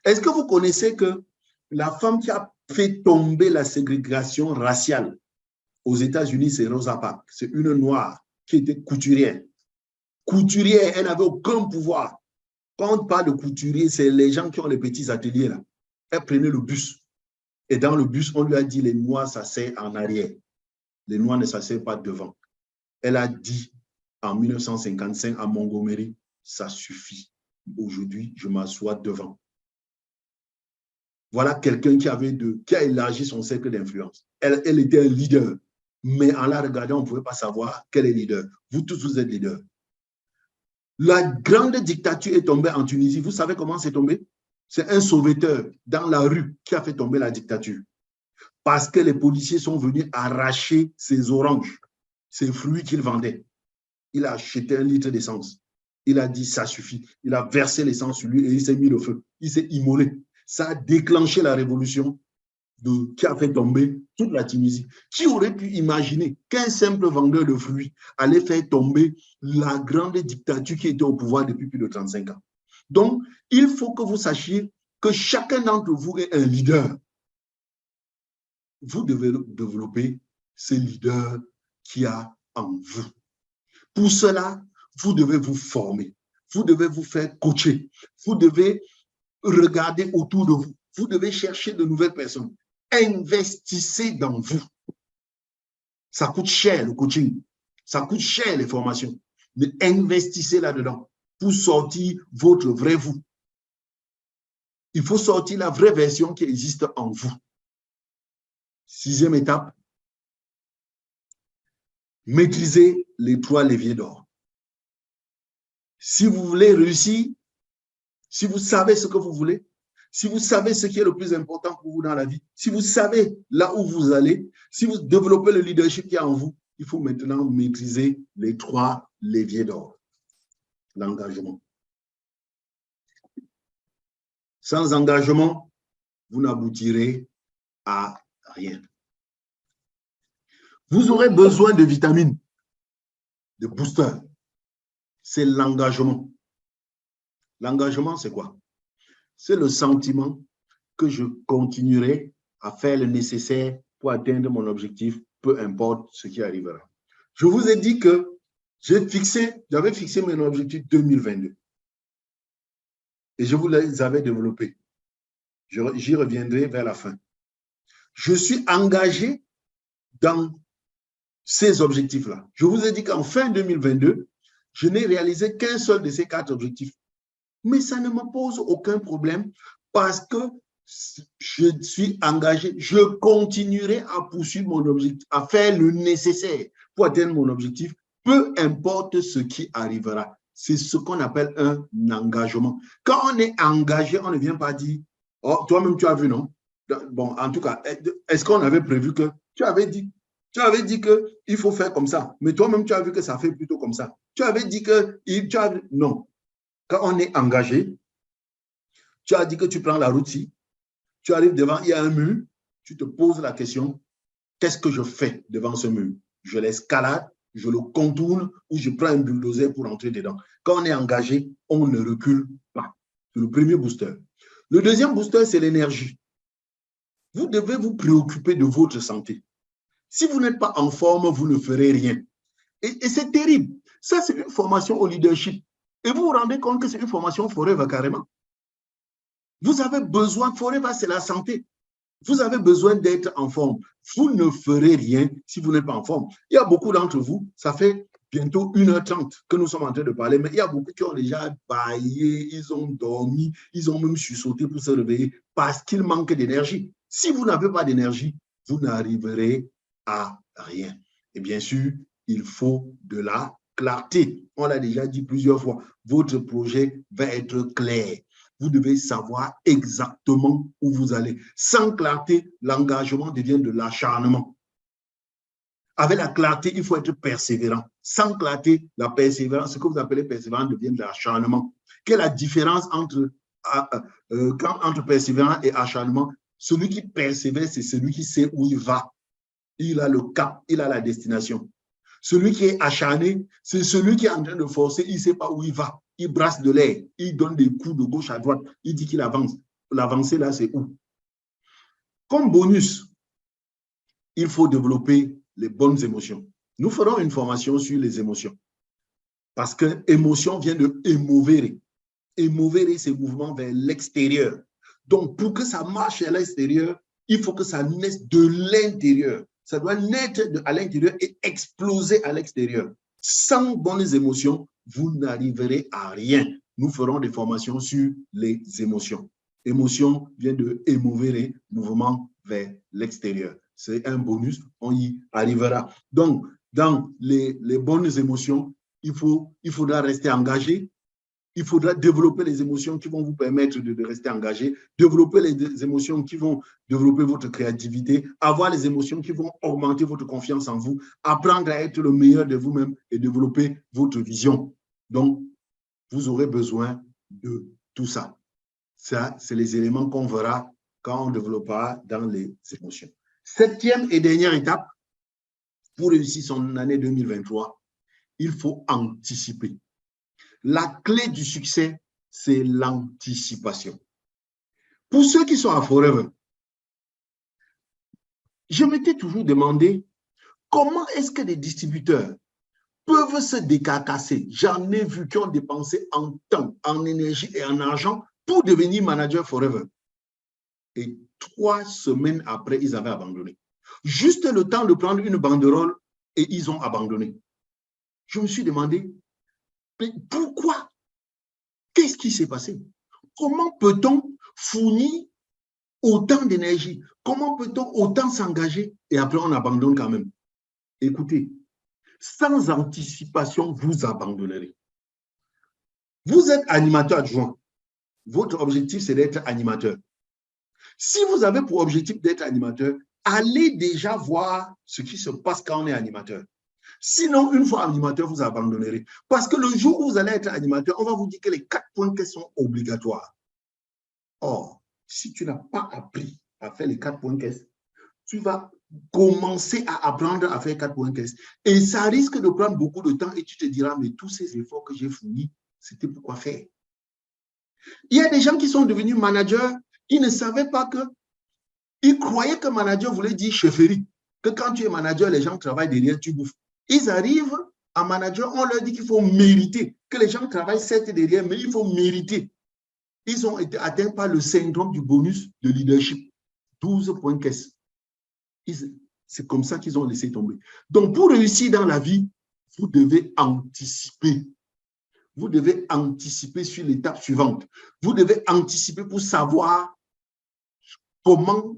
Est-ce que vous connaissez que la femme qui a fait tomber la ségrégation raciale aux États-Unis, c'est Rosa Parks. C'est une noire qui était couturière. Couturière, elle n'avait aucun pouvoir. Quand on parle de couturier, c'est les gens qui ont les petits ateliers là. Elle prenait le bus. Et dans le bus, on lui a dit les noirs s'asseyent en arrière. Les noirs ne s'asseyent pas devant. Elle a dit en 1955 à Montgomery, ça suffit. Aujourd'hui, je m'assois devant. Voilà quelqu'un qui a élargi son cercle d'influence. Elle était un leader. Mais en la regardant, on ne pouvait pas savoir quel est leader. Vous tous, vous êtes leader. La grande dictature est tombée en Tunisie. Vous savez comment c'est tombé? C'est un sauveteur dans la rue qui a fait tomber la dictature. Parce que les policiers sont venus arracher ses oranges, ses fruits qu'il vendait. Il a acheté 1 litre d'essence. Il a dit ça suffit. Il a versé l'essence sur lui et il s'est mis le feu. Il s'est immolé. Ça a déclenché la révolution qui a fait tomber toute la Tunisie. Qui aurait pu imaginer qu'un simple vendeur de fruits allait faire tomber la grande dictature qui était au pouvoir depuis plus de 35 ans? Donc, il faut que vous sachiez que chacun d'entre vous est un leader. Vous devez développer ce leader qu'il y a en vous. Pour cela, vous devez vous former. Vous devez vous faire coacher. Vous devez regarder autour de vous. Vous devez chercher de nouvelles personnes. Investissez dans vous. Ça coûte cher, le coaching. Ça coûte cher les formations. Mais investissez là-dedans pour sortir votre vrai vous. Il faut sortir la vraie version qui existe en vous. 6e étape, maîtrisez les 3 leviers d'or. Si vous voulez réussir, si vous savez ce que vous voulez, si vous savez ce qui est le plus important pour vous dans la vie, si vous savez là où vous allez, si vous développez le leadership qui est en vous, il faut maintenant maîtriser les 3 leviers d'or. L'engagement. Sans engagement, vous n'aboutirez à rien. Vous aurez besoin de vitamines, de boosters. C'est l'engagement. L'engagement, c'est quoi? C'est le sentiment que je continuerai à faire le nécessaire pour atteindre mon objectif, peu importe ce qui arrivera. Je vous ai dit que j'avais fixé mon objectif 2022 et je vous les avais développés. J'y reviendrai vers la fin. Je suis engagé dans ces objectifs-là. Je vous ai dit qu'en fin 2022, je n'ai réalisé qu'un seul de ces 4 objectifs. Mais ça ne me pose aucun problème parce que je suis engagé. Je continuerai à poursuivre mon objectif, à faire le nécessaire pour atteindre mon objectif, peu importe ce qui arrivera. C'est ce qu'on appelle un engagement. Quand on est engagé, on ne vient pas dire « Oh, toi-même, tu as vu, non ?» Bon, en tout cas, est-ce qu'on avait prévu que… Tu avais dit qu'il faut faire comme ça, mais toi-même, tu as vu que ça fait plutôt comme ça. Tu avais dit que… Non. Quand on est engagé, tu as dit que tu prends la route-ci, tu arrives devant, il y a un mur, tu te poses la question, qu'est-ce que je fais devant ce mur? Je l'escalade, je le contourne ou je prends un bulldozer pour entrer dedans. Quand on est engagé, on ne recule pas. C'est le premier booster. Le deuxième booster, c'est l'énergie. Vous devez vous préoccuper de votre santé. Si vous n'êtes pas en forme, vous ne ferez rien. Et c'est terrible. Ça, c'est une formation au leadership. Et vous vous rendez compte que c'est une formation forever carrément. Vous avez besoin, forever, c'est la santé. Vous avez besoin d'être en forme. Vous ne ferez rien si vous n'êtes pas en forme. Il y a beaucoup d'entre vous, ça fait bientôt 1h30 que nous sommes en train de parler, mais il y a beaucoup qui ont déjà baillé, ils ont dormi, ils ont même chuchoté pour se réveiller parce qu'il manque d'énergie. Si vous n'avez pas d'énergie, vous n'arriverez à rien. Et bien sûr, il faut de la clarté. On l'a déjà dit plusieurs fois, votre projet va être clair. Vous devez savoir exactement où vous allez. Sans clarté, l'engagement devient de l'acharnement. Avec la clarté, il faut être persévérant. Sans clarté, la persévérance, ce que vous appelez persévérance devient de l'acharnement. Quelle est la différence entre persévérance et acharnement? Celui qui persévère, c'est celui qui sait où il va. Il a le cap, il a la destination. Celui qui est acharné, c'est celui qui est en train de forcer, il ne sait pas où il va. Il brasse de l'air, il donne des coups de gauche à droite, il dit qu'il avance. L'avancée là, c'est où? Comme bonus, il faut développer les bonnes émotions. Nous ferons une formation sur les émotions. Parce que émotion vient de émouvere. Émouvere, c'est mouvement vers l'extérieur. Donc, pour que ça marche à l'extérieur, il faut que ça naisse de l'intérieur. Ça doit naître à l'intérieur et exploser à l'extérieur. Sans bonnes émotions, vous n'arriverez à rien. Nous ferons des formations sur les émotions. Émotion vient de émouvere, mouvement vers l'extérieur. C'est un bonus, on y arrivera. Donc, dans les bonnes émotions, il faudra rester engagé. Il faudra développer les émotions qui vont vous permettre de rester engagé, développer les émotions qui vont développer votre créativité, avoir les émotions qui vont augmenter votre confiance en vous, apprendre à être le meilleur de vous-même et développer votre vision. Donc, vous aurez besoin de tout ça. Ça, c'est les éléments qu'on verra quand on développera dans les émotions. 7e et dernière étape, pour réussir son année 2023, il faut anticiper. La clé du succès, c'est l'anticipation. Pour ceux qui sont à Forever, je m'étais toujours demandé comment est-ce que les distributeurs peuvent se décarcasser. J'en ai vu qui ont dépensé en temps, en énergie et en argent pour devenir manager Forever. Et 3 semaines après, ils avaient abandonné. Juste le temps de prendre une banderole et ils ont abandonné. je me suis demandé, mais pourquoi? Qu'est-ce qui s'est passé? Comment peut-on fournir autant d'énergie? Comment peut-on autant s'engager et après on abandonne quand même? Écoutez, sans anticipation, vous abandonnerez. Vous êtes animateur adjoint. Votre objectif, c'est d'être animateur. Si vous avez pour objectif d'être animateur, allez déjà voir ce qui se passe quand on est animateur. Sinon, une fois animateur, vous abandonnerez. Parce que le jour où vous allez être animateur, on va vous dire que les 4 points qui sont obligatoires. Or, si tu n'as pas appris à faire les 4 points caisses, tu vas commencer à apprendre à faire 4 points caisses. Et ça risque de prendre beaucoup de temps et tu te diras, mais tous ces efforts que j'ai fournis, c'était pourquoi faire? Il y a des gens qui sont devenus managers, ils ne savaient pas que, ils croyaient que manager voulait dire chefferie, que quand tu es manager, les gens travaillent derrière, tu bouffes. Ils arrivent à manager, on leur dit qu'il faut mériter, que les gens travaillent certes derrière, mais il faut mériter. Ils ont été atteints par le syndrome du bonus de leadership. 12 points caisse. C'est comme ça qu'ils ont laissé tomber. Donc, pour réussir dans la vie, vous devez anticiper. Vous devez anticiper sur l'étape suivante. Vous devez anticiper pour savoir comment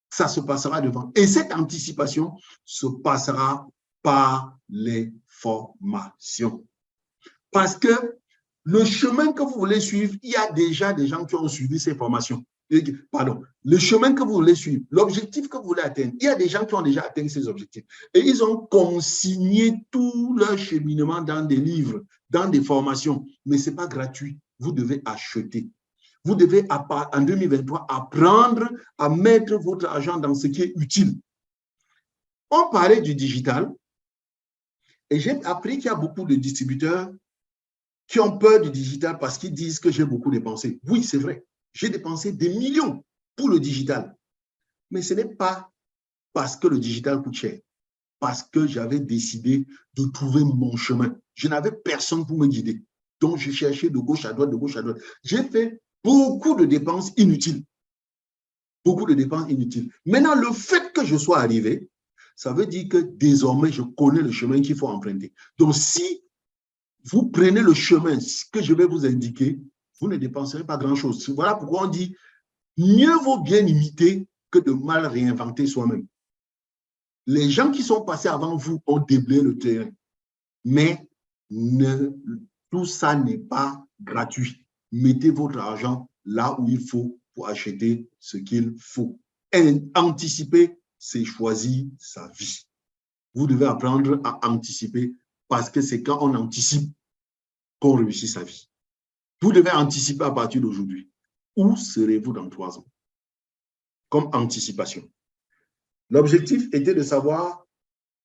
ça se passera devant. Et cette anticipation se passera par les formations. Parce que le chemin que vous voulez suivre, il y a déjà des gens qui ont suivi ces formations. Pardon, le chemin que vous voulez suivre, l'objectif que vous voulez atteindre, il y a des gens qui ont déjà atteint ces objectifs. Et ils ont consigné tout leur cheminement dans des livres, dans des formations. Mais ce n'est pas gratuit. Vous devez acheter. Vous devez, en 2023, apprendre à mettre votre argent dans ce qui est utile. On parlait du digital et j'ai appris qu'il y a beaucoup de distributeurs qui ont peur du digital parce qu'ils disent que j'ai beaucoup dépensé. Oui, c'est vrai. J'ai dépensé des millions pour le digital. Mais ce n'est pas parce que le digital coûte cher, parce que j'avais décidé de trouver mon chemin. Je n'avais personne pour me guider. Donc, je cherchais de gauche à droite, de gauche à droite. J'ai fait beaucoup de dépenses inutiles. Beaucoup de dépenses inutiles. Maintenant, le fait que je sois arrivé, ça veut dire que désormais, je connais le chemin qu'il faut emprunter. Donc, si vous prenez le chemin que je vais vous indiquer, vous ne dépenserez pas grand-chose. Voilà pourquoi on dit mieux vaut bien imiter que de mal réinventer soi-même. Les gens qui sont passés avant vous ont déblayé le terrain, mais tout ça n'est pas gratuit. Mettez votre argent là où il faut pour acheter ce qu'il faut. Et anticiper, c'est choisir sa vie. Vous devez apprendre à anticiper parce que c'est quand on anticipe qu'on réussit sa vie. Vous devez anticiper à partir d'aujourd'hui. Où serez-vous dans 3 ans? Comme anticipation. L'objectif était de savoir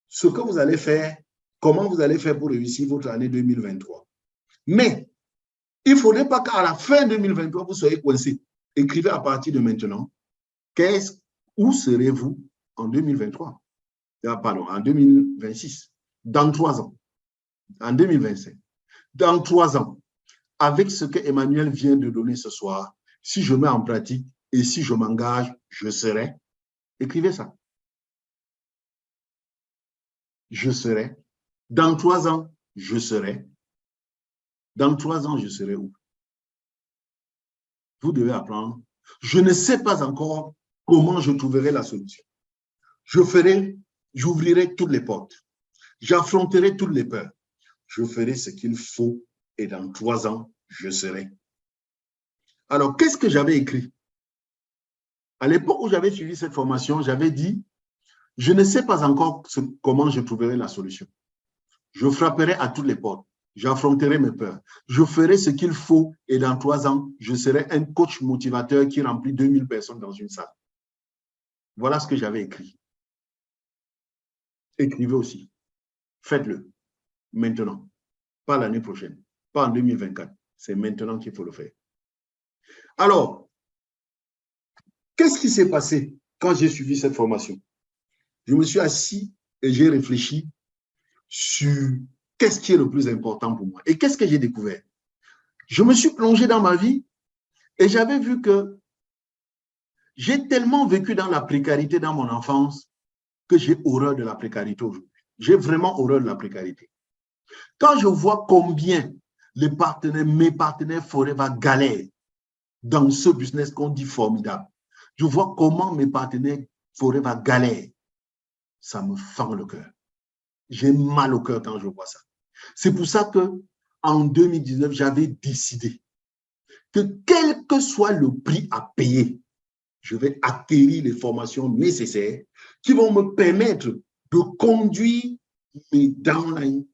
ce que vous allez faire, comment vous allez faire pour réussir votre année 2023. Mais il ne faudrait pas qu'à la fin 2023, vous soyez coincé. Écrivez à partir de maintenant, où serez-vous en 2023? Pardon, en 2026, dans 3 ans, en 2025, dans 3 ans, avec ce que Emmanuel vient de donner ce soir, si je mets en pratique et si je m'engage, je serai. Écrivez ça. Je serai. Dans 3 ans, je serai. Dans 3 ans, je serai où? Vous devez apprendre. Je ne sais pas encore comment je trouverai la solution. J'ouvrirai toutes les portes. J'affronterai toutes les peurs. Je ferai ce qu'il faut et dans 3 ans, je serai. Alors, qu'est-ce que j'avais écrit? À l'époque où j'avais suivi cette formation, j'avais dit, je ne sais pas encore comment je trouverai la solution. Je frapperai à toutes les portes. J'affronterai mes peurs. Je ferai ce qu'il faut et dans 3 ans, je serai un coach motivateur qui remplit 2000 personnes dans une salle. Voilà ce que j'avais écrit. Écrivez aussi. Faites-le. Maintenant. Pas l'année prochaine. Pas en 2024. C'est maintenant qu'il faut le faire. Alors, qu'est-ce qui s'est passé quand j'ai suivi cette formation? Je me suis assis et j'ai réfléchi sur qu'est-ce qui est le plus important pour moi. Et qu'est-ce que j'ai découvert? Je me suis plongé dans ma vie et j'avais vu que j'ai tellement vécu dans la précarité dans mon enfance que j'ai horreur de la précarité aujourd'hui. J'ai vraiment horreur de la précarité. Quand je vois combien mes partenaires Forever galèrent dans ce business qu'on dit formidable, je vois comment mes partenaires Forever galèrent, ça me fend le cœur. J'ai mal au cœur quand je vois ça. C'est pour ça que en 2019, j'avais décidé que quel que soit le prix à payer, je vais acquérir les formations nécessaires qui vont me permettre de conduire mes downlines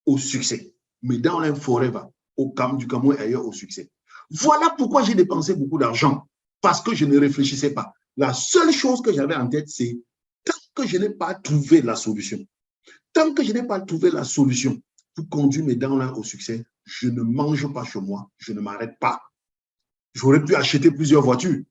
au succès, mes downlines forever, du Cameroun et ailleurs au succès. Voilà pourquoi j'ai dépensé beaucoup d'argent, parce que je ne réfléchissais pas. La seule chose que j'avais en tête, c'est tant que je n'ai pas trouvé la solution, tant que je n'ai pas trouvé la solution pour conduire mes downlines au succès, je ne mange pas chez moi, je ne m'arrête pas. J'aurais pu acheter plusieurs voitures.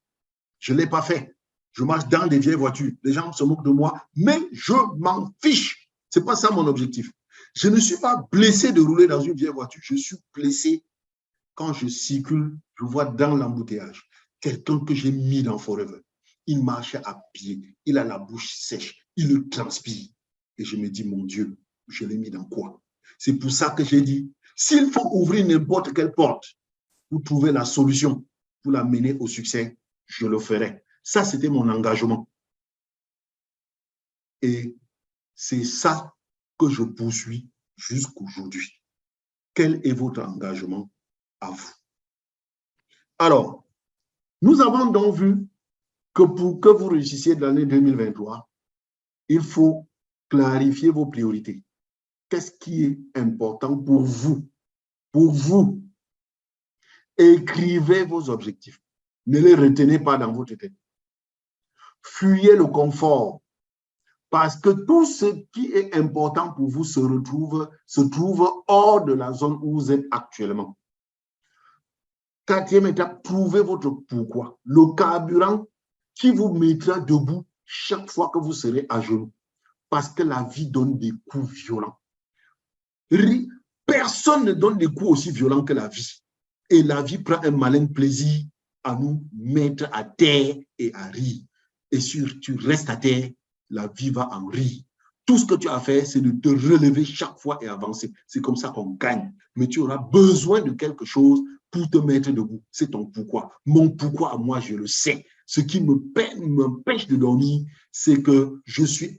Je ne l'ai pas fait. Je marche dans des vieilles voitures. Les gens se moquent de moi, mais je m'en fiche. Ce n'est pas ça mon objectif. Je ne suis pas blessé de rouler dans une vieille voiture. Je suis blessé quand je circule, je vois dans l'embouteillage quelqu'un que j'ai mis dans Forever. Il marchait à pied, il a la bouche sèche, il le transpire. Et je me dis, mon Dieu, je l'ai mis dans quoi? C'est pour ça que j'ai dit, s'il faut ouvrir n'importe quelle porte pour trouver la solution, pour la mener au succès, je le ferai. Ça, c'était mon engagement. Et c'est ça que je poursuis jusqu'aujourd'hui. Quel est votre engagement à vous? Alors, nous avons donc vu que pour que vous réussissiez de l'année 2023, il faut clarifier vos priorités. Qu'est-ce qui est important pour vous? Pour vous, écrivez vos objectifs. Ne les retenez pas dans votre tête. Fuyez le confort. Parce que tout ce qui est important pour vous se trouve hors de la zone où vous êtes actuellement. Quatrième étape, trouvez votre pourquoi. Le carburant qui vous mettra debout chaque fois que vous serez à genoux. Parce que la vie donne des coups violents. Personne ne donne des coups aussi violents que la vie. Et la vie prend un malin plaisir à nous mettre à terre et à rire. Et si tu restes à terre, la vie va en rire. Tout ce que tu as fait, c'est de te relever chaque fois et avancer. C'est comme ça qu'on gagne. Mais tu auras besoin de quelque chose pour te mettre debout. C'est ton pourquoi. Mon pourquoi à moi, je le sais. Ce qui m'empêche de dormir, c'est que je suis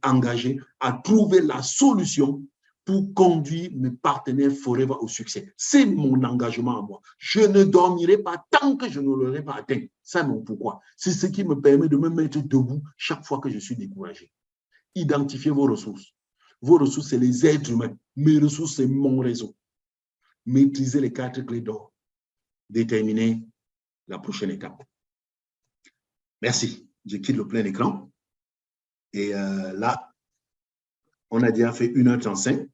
engagé à trouver la solution pour conduire mes partenaires Forever au succès. C'est mon engagement à moi. Je ne dormirai pas tant que je ne l'aurai pas atteint. C'est mon pourquoi. C'est ce qui me permet de me mettre debout chaque fois que je suis découragé. Identifiez vos ressources. Vos ressources, c'est les êtres humains. Mes ressources, c'est mon réseau. Maîtrisez les 4 clés d'or. Déterminez la prochaine étape. Merci. Je quitte le plein écran. Et là, on a déjà fait 1h35.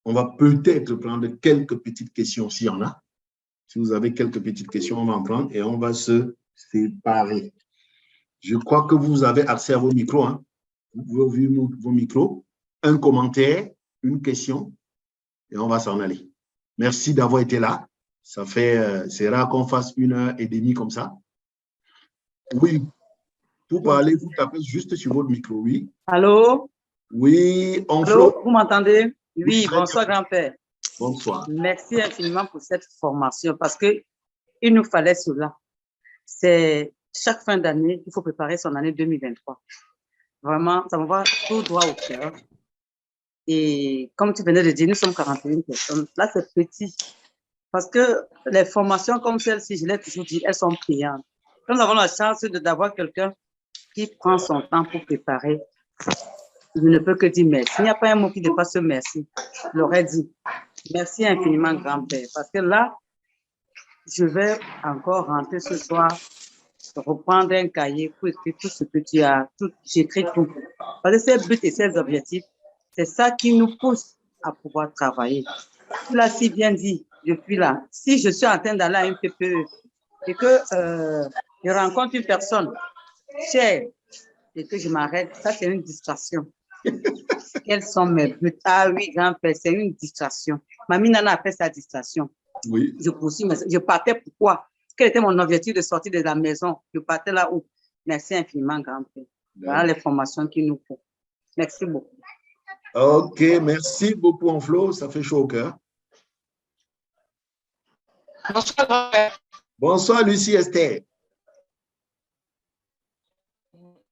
On va peut-être prendre quelques petites questions s'il y en a. Si vous avez quelques petites questions, on va en prendre et on va se séparer. Je crois que vous avez accès à vos micros. Hein. Vous pouvez ouvrir vos micros. Un commentaire, une question et on va s'en aller. Merci d'avoir été là. Ça fait, c'est rare qu'on fasse 1h30 comme ça. Oui, pour parler, vous tapez juste sur votre micro, oui. Allô? Oui, on Allô, vous m'entendez? Oui, très bonsoir grand-père. Bonsoir. Merci infiniment pour cette formation parce qu'il nous fallait cela. C'est chaque fin d'année, il faut préparer son année 2023. Vraiment, ça me va tout droit au cœur. Et comme tu venais de dire, nous sommes 41 personnes. Là, c'est petit. Parce que les formations comme celle-ci, je l'ai toujours dit, elles sont payantes. Quand nous avons la chance d'avoir quelqu'un qui prend son temps pour préparer, je ne peux que dire merci. Il n'y a pas un mot qui dépasse ce merci. Je l'aurais dit. Merci infiniment, grand-père. Parce que là, je vais encore rentrer ce soir, reprendre un cahier pour écrire tout ce que tu as. J'écris tout. Parce que ces buts et ces objectifs, c'est ça qui nous pousse à pouvoir travailler. Tu l'as si bien dit depuis là. Si je suis en train d'aller à une PPE et que je rencontre une personne chère et que je m'arrête, ça c'est une distraction. Quels sont mes buts? Ah oui, grand-père, c'est une distraction. Mamie Nana a fait sa distraction. Oui. Je poursuis, mais je partais pourquoi? Quel était mon objectif de sortir de la maison? Je partais là où? Merci infiniment, grand-père. Voilà les formations qu'il nous faut. Merci beaucoup. Ok, merci beaucoup, Enflo. Ça fait chaud au cœur. Bonsoir, grand-père. Bonsoir, Lucie Esther.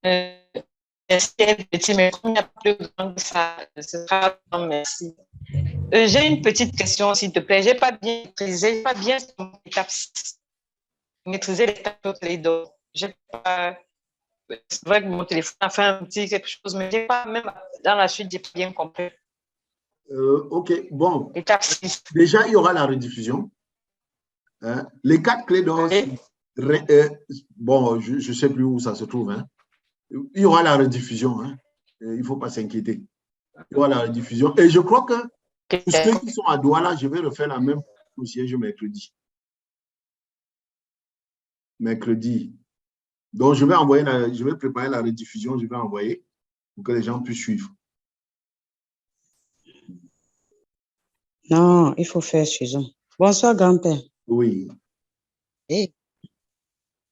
Merci, petit, mais comme il n'y a plus grand que ça, ce sera un merci. J'ai une petite question, s'il te plaît. Je n'ai pas bien maîtrisé, pas bien l'étape 6. Maîtriser l'étape toutes les deux. J'ai pas. C'est vrai que mon téléphone a fait un petit quelque chose, mais j'ai pas, même dans la suite, j'ai pas bien compris. Ok, bon. Étape 6. Déjà, il y aura la rediffusion. Hein? Les 4 clés d'or, bon, je ne sais plus où ça se trouve. Hein? Il y aura la rediffusion. Hein? Il ne faut pas s'inquiéter. Il y aura la rediffusion. Et je crois que pour ceux qui sont à Douala, je vais refaire la même au siège mercredi. Mercredi. Donc, je vais préparer la rediffusion, je vais envoyer pour que les gens puissent suivre. Non, il faut faire chez eux. Bonsoir, grand-père. Oui. Hey.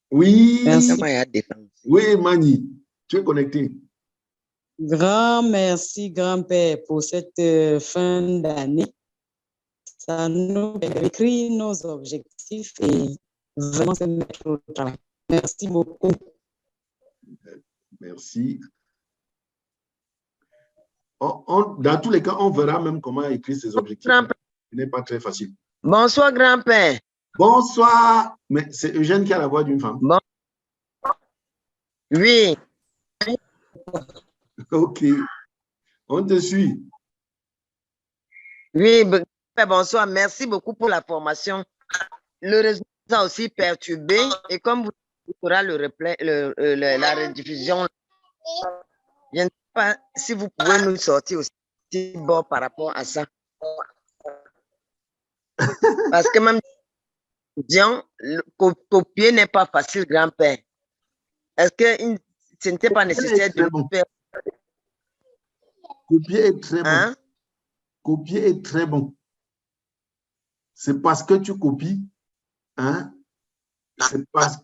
Oui. Merci. Oui, Mani, tu es connecté. Grand merci, grand-père, pour cette fin d'année. Ça nous écrit nos objectifs et vraiment se mettre au travail. Merci beaucoup. Merci. Dans tous les cas, on verra même comment écrire ces objectifs. Ce n'est pas très facile. Bonsoir, grand-père. Bonsoir. Mais c'est Eugène qui a la voix d'une femme. Bon. Oui. Ok. On te suit. Oui, bonsoir. Merci beaucoup pour la formation. Le résultat a aussi perturbé et comme vous aurez le replay, la rediffusion, je ne sais pas si vous pouvez nous sortir aussi bon par rapport à ça. Parce que même copier n'est pas facile, grand-père. Est-ce que ce n'était pas nécessaire de faire? Copier est très bon. Hein? Copier est très bon. C'est parce que tu copies, hein? C'est parce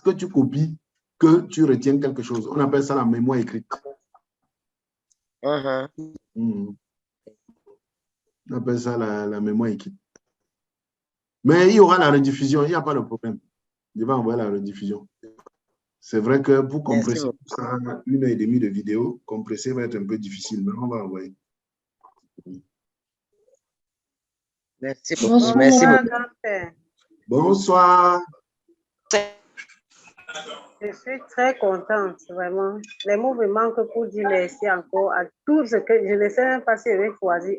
que tu copies que tu retiens quelque chose. On appelle ça la mémoire écrite. On appelle ça la mémoire écrite. Mais il y aura la rediffusion, il n'y a pas de problème. Je vais envoyer la rediffusion. C'est vrai que pour compresser tout ça, 1h30 de vidéo, compresser va être un peu difficile, mais on va envoyer. Merci beaucoup. Merci beaucoup. Bonsoir. Je suis très contente, vraiment. Les mots me manquent pour dire merci encore à tout ce que je ne sais même pas si je vais choisir.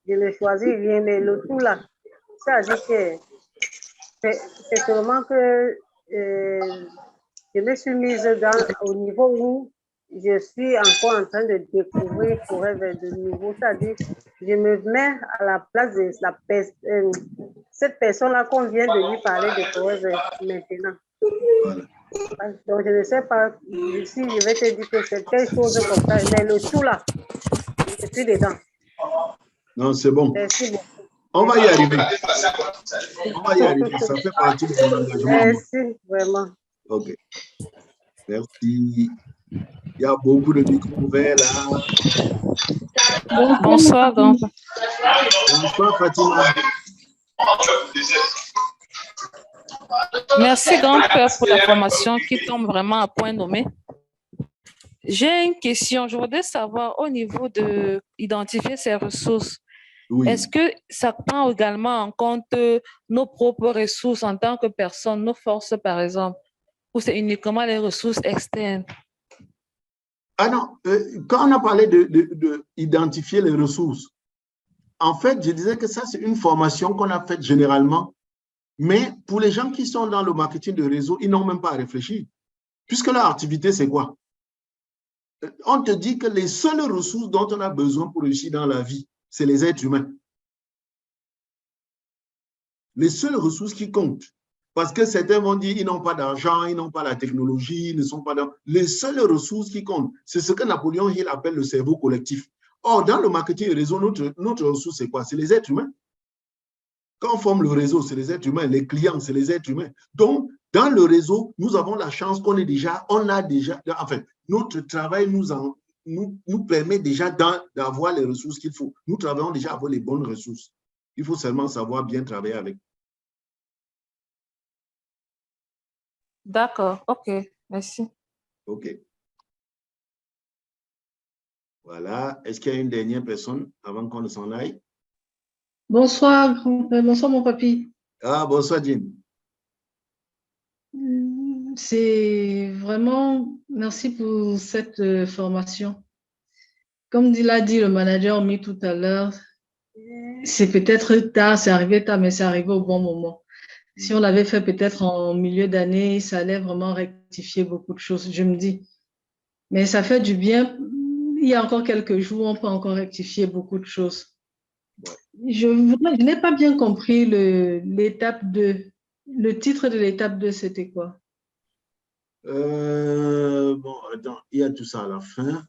Je ne choisis rien, mais le tout là, ça dit que c'est seulement que je me suis mise au niveau où je suis encore en train de découvrir Forever de nouveau. C'est-à-dire, je me mets à la place de cette personne-là qu'on vient de lui parler de Forever maintenant. Donc, je ne sais pas si je vais te dire que c'est quelque chose comme ça, mais le tout là, je suis dedans. Non, c'est bon. Merci beaucoup. On va y arriver. On va y arriver. Ça fait partie de mon engagement. Merci, vraiment. Ok. Merci. Il y a beaucoup de micros ouverts là. Bonsoir, grand-père. Bonsoir, Fatima. Merci, grand-père, pour la formation qui tombe vraiment à point nommé. J'ai une question. Je voudrais savoir au niveau de identifier ces ressources. Oui. Est-ce que ça prend également en compte nos propres ressources en tant que personne, nos forces par exemple, ou c'est uniquement les ressources externes? Ah non, quand on a parlé d'identifier les ressources, en fait, je disais que ça, c'est une formation qu'on a faite généralement, mais pour les gens qui sont dans le marketing de réseau, ils n'ont même pas à réfléchir, puisque leur activité, c'est quoi? On te dit que les seules ressources dont on a besoin pour réussir dans la vie, c'est les êtres humains. Les seules ressources qui comptent. Parce que certains vont dire qu'ils n'ont pas d'argent, ils n'ont pas la technologie, ils ne sont pas dans... Les seules ressources qui comptent, c'est ce que Napoléon Hill appelle le cerveau collectif. Or, dans le marketing et réseau, notre ressource, c'est quoi? C'est les êtres humains. Quand on forme le réseau, c'est les êtres humains. Les clients, c'est les êtres humains. Donc, dans le réseau, nous avons la chance qu'on a déjà, enfin, notre travail nous nous permet déjà d'avoir les ressources qu'il faut. Nous travaillons déjà avec les bonnes ressources. Il faut seulement savoir bien travailler avec. D'accord, ok, merci. OK. Voilà. Est-ce qu'il y a une dernière personne avant qu'on ne s'en aille? Bonsoir, bonsoir mon papy. Ah, bonsoir, Jean. C'est vraiment, merci pour cette formation. Comme l'a dit le manager mis tout à l'heure, c'est peut-être tard, c'est arrivé tard, mais c'est arrivé au bon moment. Si on l'avait fait peut-être en milieu d'année, ça allait vraiment rectifier beaucoup de choses, je me dis. Mais ça fait du bien. Il y a encore quelques jours, on peut encore rectifier beaucoup de choses. Je n'ai pas bien compris l'étape 2. Le titre de l'étape 2, c'était quoi? Bon, attends, il y a tout ça à la fin.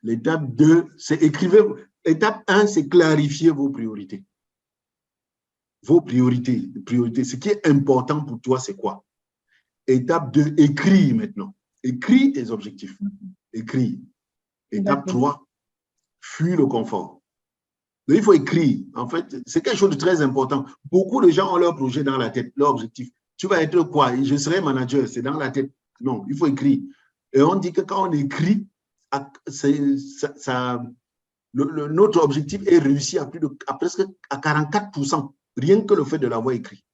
L'étape 2, c'est écrivez. Étape 1, c'est clarifier vos priorités. Vos priorités. Ce qui est important pour toi, c'est quoi? Étape 2, écris maintenant. Écris tes objectifs. Écris. Étape 3, fuis le confort. Donc, il faut écrire. En fait, c'est quelque chose de très important. Beaucoup de gens ont leur projet dans la tête, leur objectif. Tu vas être quoi? Je serai manager, c'est dans la tête. Non, il faut écrire. Et on dit que quand on écrit, notre objectif est réussi à presque à 44%, rien que le fait de l'avoir écrit.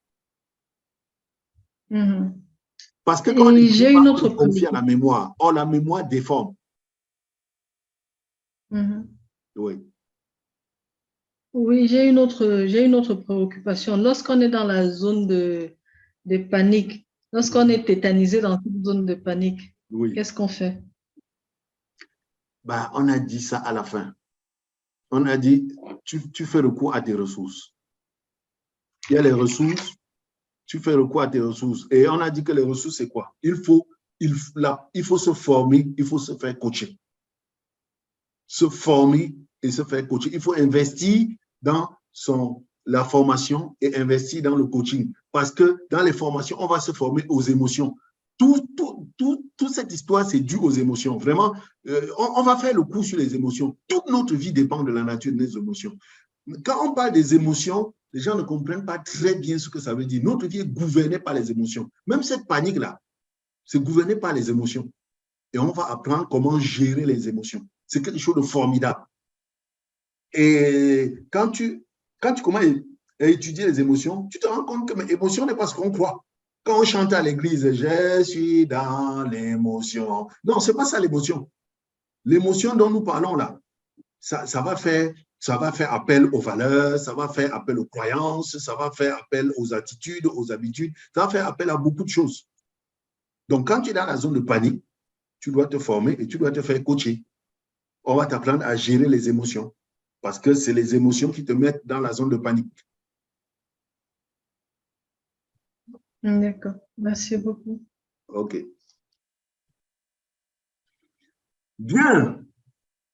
Parce que quand on écrit, on se confie à la mémoire. Or, la mémoire déforme. Oui. Oui, j'ai une autre préoccupation. Lorsqu'on est dans la zone de panique, lorsqu'on est tétanisé dans cette zone de panique, qu'est-ce qu'on fait? Bah, on a dit ça à la fin. On a dit, tu fais recours à tes ressources. Il y a les ressources, tu fais recours à tes ressources. Et on a dit que les ressources, c'est quoi? Il faut se former, il faut se faire coacher. Se former et se faire coacher. Il faut investir dans la formation et investir dans le coaching. Parce que dans les formations, on va se former aux émotions. Toute cette histoire, c'est dû aux émotions. Vraiment, on va faire le cours sur les émotions. Toute notre vie dépend de la nature des émotions. Quand on parle des émotions, les gens ne comprennent pas très bien ce que ça veut dire. Notre vie est gouvernée par les émotions. Même cette panique-là, c'est gouverné par les émotions. Et on va apprendre comment gérer les émotions. C'est quelque chose de formidable. Et quand tu commences à étudier les émotions, tu te rends compte que l'émotion n'est pas ce qu'on croit. Quand on chante à l'église, je suis dans l'émotion. Non, ce n'est pas ça l'émotion. L'émotion dont nous parlons là, ça va faire appel aux valeurs, ça va faire appel aux croyances, ça va faire appel aux attitudes, aux habitudes, ça va faire appel à beaucoup de choses. Donc, quand tu es dans la zone de panique, tu dois te former et tu dois te faire coacher. On va t'apprendre à gérer les émotions parce que c'est les émotions qui te mettent dans la zone de panique. D'accord. Merci beaucoup. OK. Bien.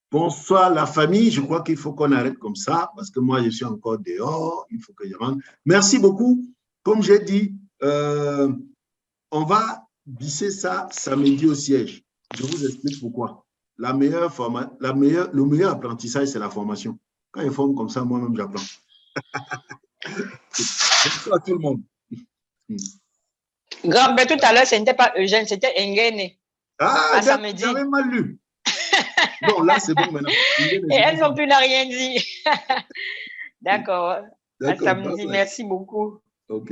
Bonsoir la famille. Je crois qu'il faut qu'on arrête comme ça parce que moi, je suis encore dehors. Il faut que je rentre. Merci beaucoup. Comme j'ai dit, on va visser ça samedi au siège. Je vous explique pourquoi. Le meilleur apprentissage, c'est la formation. Quand ils forment comme ça, moi-même, j'apprends. Bonsoir à tout le monde. Grand, mais tout à l'heure, ce n'était pas Eugène, c'était Engene. Ah, j'avais mal lu. Non, là, c'est bon maintenant. Et elle non plus n'a rien dit. D'accord. À samedi, merci beaucoup. OK.